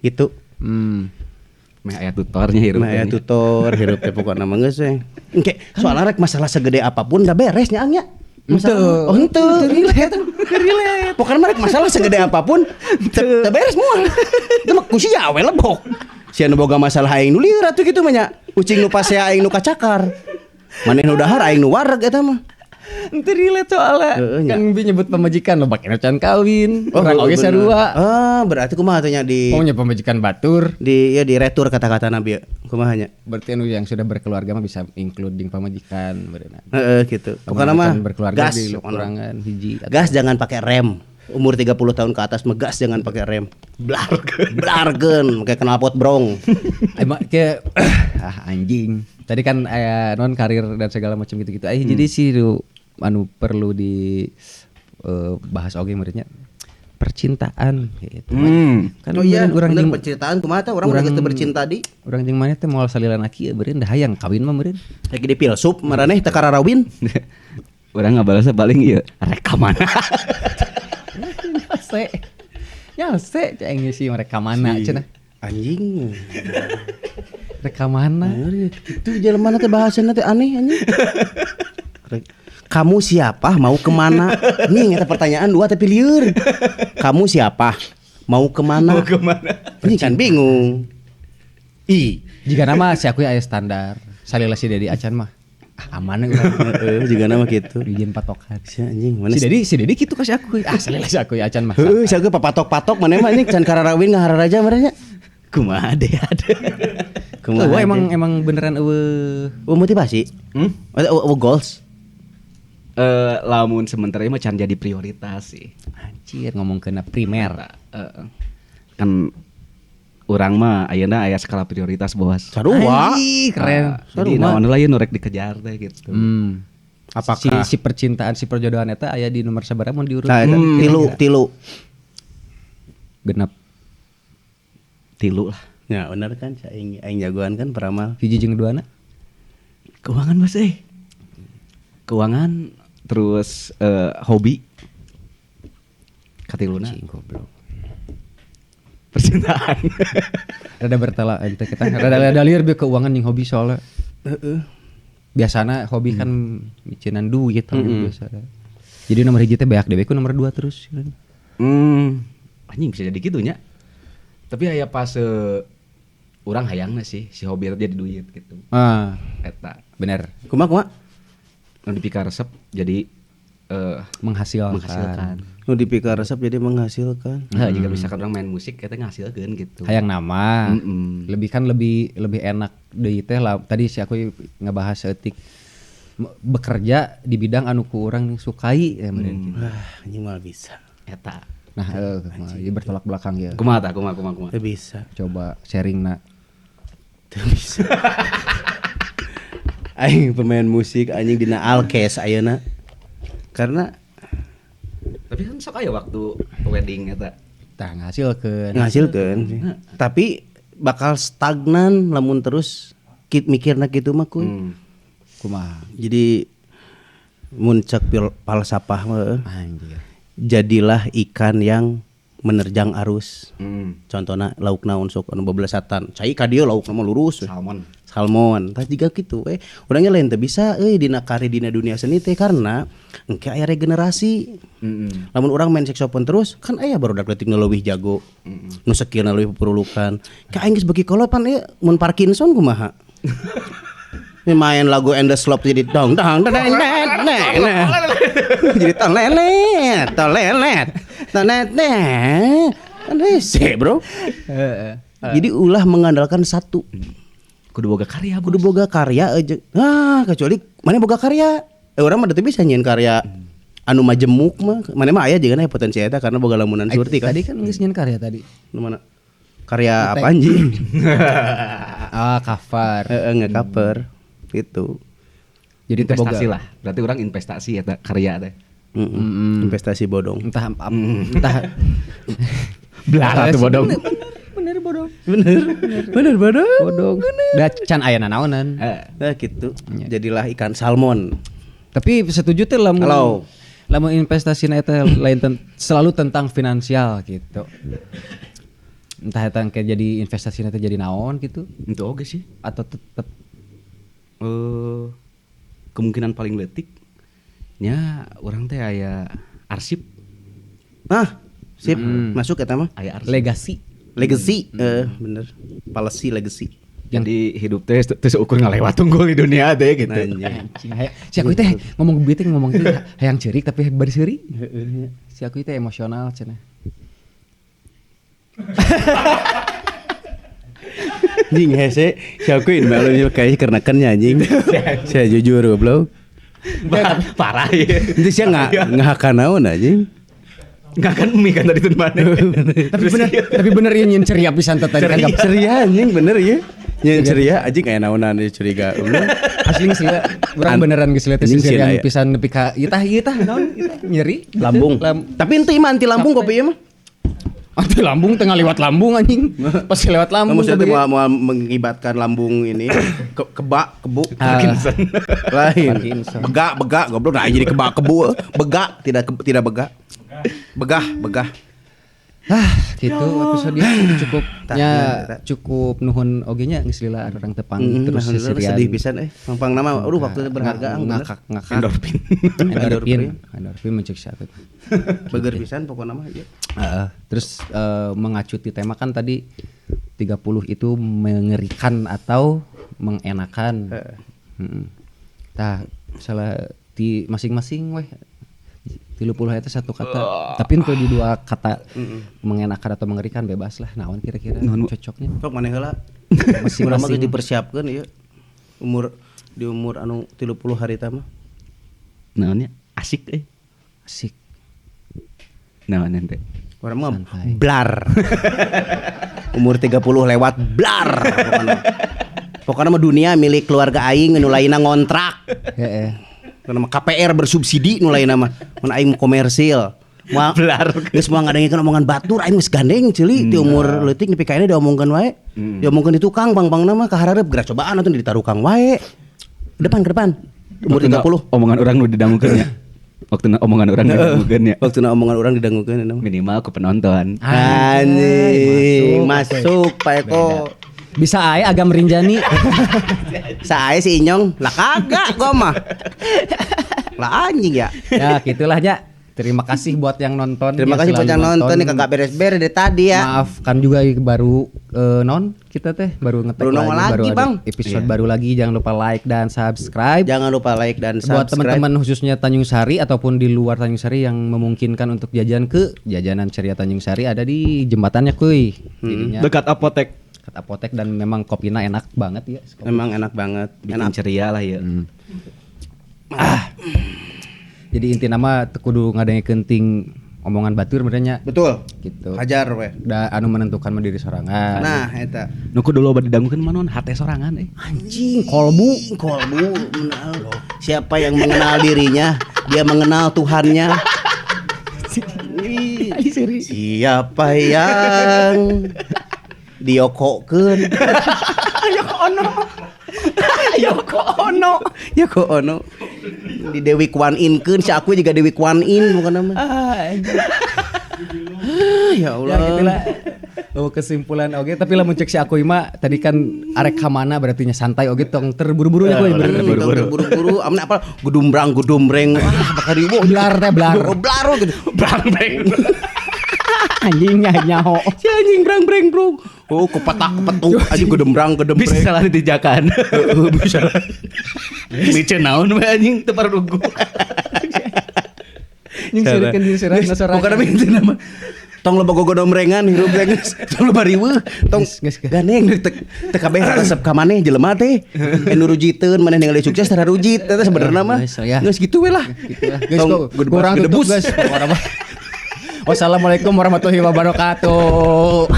Gitu. Meh aya tutornya hirup. Meh aya tutor hirup teh pokona mah geus we. Engke soalna rek masalah segede apapun da beres nya anya. Masalah. Oh, henteu. Relate. Pokona mah rek masalah segede apapun da beres moal. Teu mah kusia we lebok. Si anu boga masalah aing nu lieur atuh kitu mah nya. Ucing nu pasea aing nu kacakar. Maneh nu dahar aing nu wareg eta mah. Henteu relate soalna. Kan bi nyebut pamajikan lo bakena can kawin. Urang oge sarua. Berarti kumaha teh nya di pokoknya pamajikan batur. Di retur kata-kata Nabi kumaha nya. Berarti anu yang sudah berkeluarga mah bisa including pamajikan berenang. Gitu. Pokona mah berkeluarga di kurangan hiji. Gas jangan pakai rem. Umur 30 tahun ke atas megas jangan pakai rem. Blarkeun kayak knalpot brong. Emang kayak anjing. Tadi kan non karir dan segala macam gitu-gitu. Jadi sih anu perlu di bahas oge muridnya percintaan gitu. Kan urang jeung percintaan kumaha teh urang geus bercinta di. Urang jeung maneh teh moal salilana kieu beureun da hayang kawin mah beureun. Lagi di filsuf maraneh teh kararawin. Urang ngabalasna paling ieu rekaman. Nyase ceng sih mereka mana cenah anjing rekamana itu jelema teh bahasana teh aneh anjing. Kamu siapa mau kemana nih eta pertanyaan 2 tapi lieur. Kamu siapa mau kemana ini kan bingung. Jika nama si aku aya standar salila si Dedi acan mah aman urang juga nama gitu izin patokan si anjing mana si Dedi kitu ka si aku salila si aku acan mah si aku papatok-patok mana mah anjing can kararawin ngahararaja maranya kumaha deh ada kumaha emang beneran motivasi goals lamun sementara mah can jadi prioritas sih anjir ngomong kena primer kan urang mah ayeuna aya skala prioritas bos. Sarua. Keren. Jadi naon heula ieu nu rek dikejar teh gitu. Apakah si percintaan si perjodohan eta aya di nomor sabaraha mun diurut? Tilu. Genep. Tilu lah. Ya bener kan aing jagoan kan peramal. Hiji jeung duana? Keuangan Mas Keuangan terus hobi. Katiluna. Goblok. Percintaan. Rada bertala kita rada liar be keuangan yang hobi soalnya. Biasana hobi kan micinan duit biasa. Jadi nomor hiji teh beak dewe ku nomor 2 terus. Anjing bisa jadi gitu nya. Tapi aya pas urang hayangna sih si hobi jadi duit gitu. Eta bener. Kumaha? Nu dipikar resep jadi menghasilkan. Nu dipikar resep jadi menghasilkan. Nah, jika misalkan orang main musik kita ngasilkeun gitu. Hayang nama. Lebih enak deui teh lah. Tadi si aku ngebahas etik bekerja di bidang anu ku urang sukai gitu. Anjing mah bisa. Eta. Nah, ieu bertolak belakang ya. Kumaha. Teu bisa. Coba sharingna. Teu bisa. Aing pemain musik anjing dina alkes ayeuna. Karena tapi kan sok aya waktu wedding eta. Tah ngahasilkeun. Tapi bakal stagnan lamun terus mikirna kitu mah kuy. Kumaha? Jadi mun cek falsafah mah anjir. Jadilah ikan yang menerjang arus. Contohna lauk naon sok anu bablasatan. Cai ka dieu laukna mah lurus. salmon. Tah juga gitu urangnya lain teu bisa dina kari dina dunia seni teh karena engke aya regenerasi. Lamun urang main saksofon terus kan aya barudak leutik nu leuwih jago. Nu sakieu leuwih pupurulukan. Ka aing geus beuki kolopan mun Parkinson kumaha? Ini main lagu And The Slope jadi dong dong jadi tolelet kan hese bro. Jadi ulah mengandalkan satu kudu boga karya aja. Kecuali mana boga karya orang mah teu bisa nyeun karya anu majemuk mah mana mah aya jeung potensi eta karena boga lamunan surti kan. Tadi kan geus nyeun karya tadi. Nu mana? Karya apa anjing? Cover. Nge-cover itu. Jadi investasi lah. Berarti orang investasi eta karya teh. Investasi bodong. Entah Belar tuh bodong. Bener bodong. Bener bodong. Bodong. Da can aya nanaonan. Nah gitu. Jadilah ikan salmon. Tapi setuju teh lamun investasinya eta lain selalu tentang finansial gitu. Entah eta kayak jadi investasinya teh jadi naon gitu. Itu oge sih. Atau tetep kemungkinan paling leutik nya urang teh aya arsip. Sip, masuk eta mah. Aya arsip. Legacy. Bener. Policy legacy. Jadi hidup teh teu seukur ngalewat tunggul di dunia teh gitu. Si aku teh ngomong teh hayang ceurik tapi bari seuri. Si aku teh emosional cenah. Anjing hese, siapa ini malu kayak karena kennya anjing. Saya jujur goblok. Parah ya. Itu saya ngahaka naon anjing. Enggak kan mie kan tadi tuh mana. Tapi bener ya nyen ceria pisan teh tadi kan ceria anjing bener ya. Nyen ceria anjing aya naonan curiga. Asli geus liat urang beneran geus liat ceria pisan nepi ka ieu tah naon nyeri lambung. Tapi ente mah anti lambung kopi ieu mah. Anti lambung tengah lewat lambung anjing. Pas lewat lambung. Maksudnya mau mengibatkan lambung ini kebu Parkinson. Lain. Begak goblok nah jadi kebu. Begak tidak begak. Begah. Gitu episode cukup nuhun oge nya geus lila urang tepang terus sedih pisan Mampang nama waktu berharga ngakak endorfin mencek satu beger pisan pokokna mah aja. Terus mengacu di tema kan tadi 30 itu mengerikan atau mengenakan. Tah salah di masing-masing weh 30 itu satu kata, tapi untuk di dua kata mengenakan atau mengerikan bebas lah. Naon kira-kira cocoknya? Sok maneh heula. Masing-masing dipersiapkeun ieu. Di umur anu 30 hari tah mah. Naonnya? Asik. Naon ente? Urang mah blar. Umur 30 lewat blar pokoknya mah dunia milik keluarga aing nu lainna ngontrak. Nama KPR bersubsidi nu lainna mah mun aing komersil moal geus moal ngadengkeun omongan batur aing geus gandeng ceuli ti umur leutik nepi ka ini diomongkeun wae diomongkeun di tukang bang-bangna mah kahareup geura cobaan atuh di tarukang wae ke depan umur 30 omongan urang nu didangukeun nya waktuna omongan urang didangukeun nya waktuna omongan urang didangukeun minimal ku penonton anjing masuk Pak Eko bisa ae agak merinjani. Sae si Inyong lah kagak gua mah. Lah anjing ya. Ya gitulah ya. Terima kasih buat yang nonton. Terima kasih buat yang nonton nih kagak beres-beres dari tadi ya. Maaf kan juga baru kita teh baru ngetek lagi Bang. Episode baru lagi, jangan lupa like dan subscribe. Jangan lupa like dan subscribe. Buat teman-teman khususnya Tanjung Sari ataupun di luar Tanjung Sari yang memungkinkan untuk jajanan ceria Tanjung Sari ada di jembatannya kuy. Jadinya dekat apotek dan memang kopinya enak banget ya. Memang enak banget. Bikin ceria lah ya. Jadi inti nama kudu ngadengkeun ting omongan batur benernya. Betul. Gitu. Hajar we. Da anu menentukan mandiri sorangan. Nah, eta. Nu kudu loba didangukeun manoon hate sorangan Anjing, kolbu. Siapa yang mengenal dirinya, dia mengenal Tuhannya. Siapa yang diokokeun Yoko Ono di Dewi Kwan In keun si aku juga Dewi Kwan In bukan nama ya Allah ya, kesimpulan oke tapi lamun cek si aku mah tadi kan arek ka mana berarti nya santai oge tong terburu-buru nya gue buru-buru amna apa gudumbreng bakal ribu blar gitu brang-breng anjing nyaho si anjing brang-breng bro oh kepetuk anjing gudumbrang bisa salah ditijakan bisa bice naon we anjing teu parudugu anjing seureun diri serana sorangan bukan minta nama tong loba gogodomrengan hirup geus tong loba riweuh tong ganeng teu kabeh resep ka maneh jelema teh anu rujiteun maneh ningali sukses tara rujit eta sebenarnya mah geus kitu we lah tong kurang tutup guys wassalamualaikum warahmatullahi wabarakatuh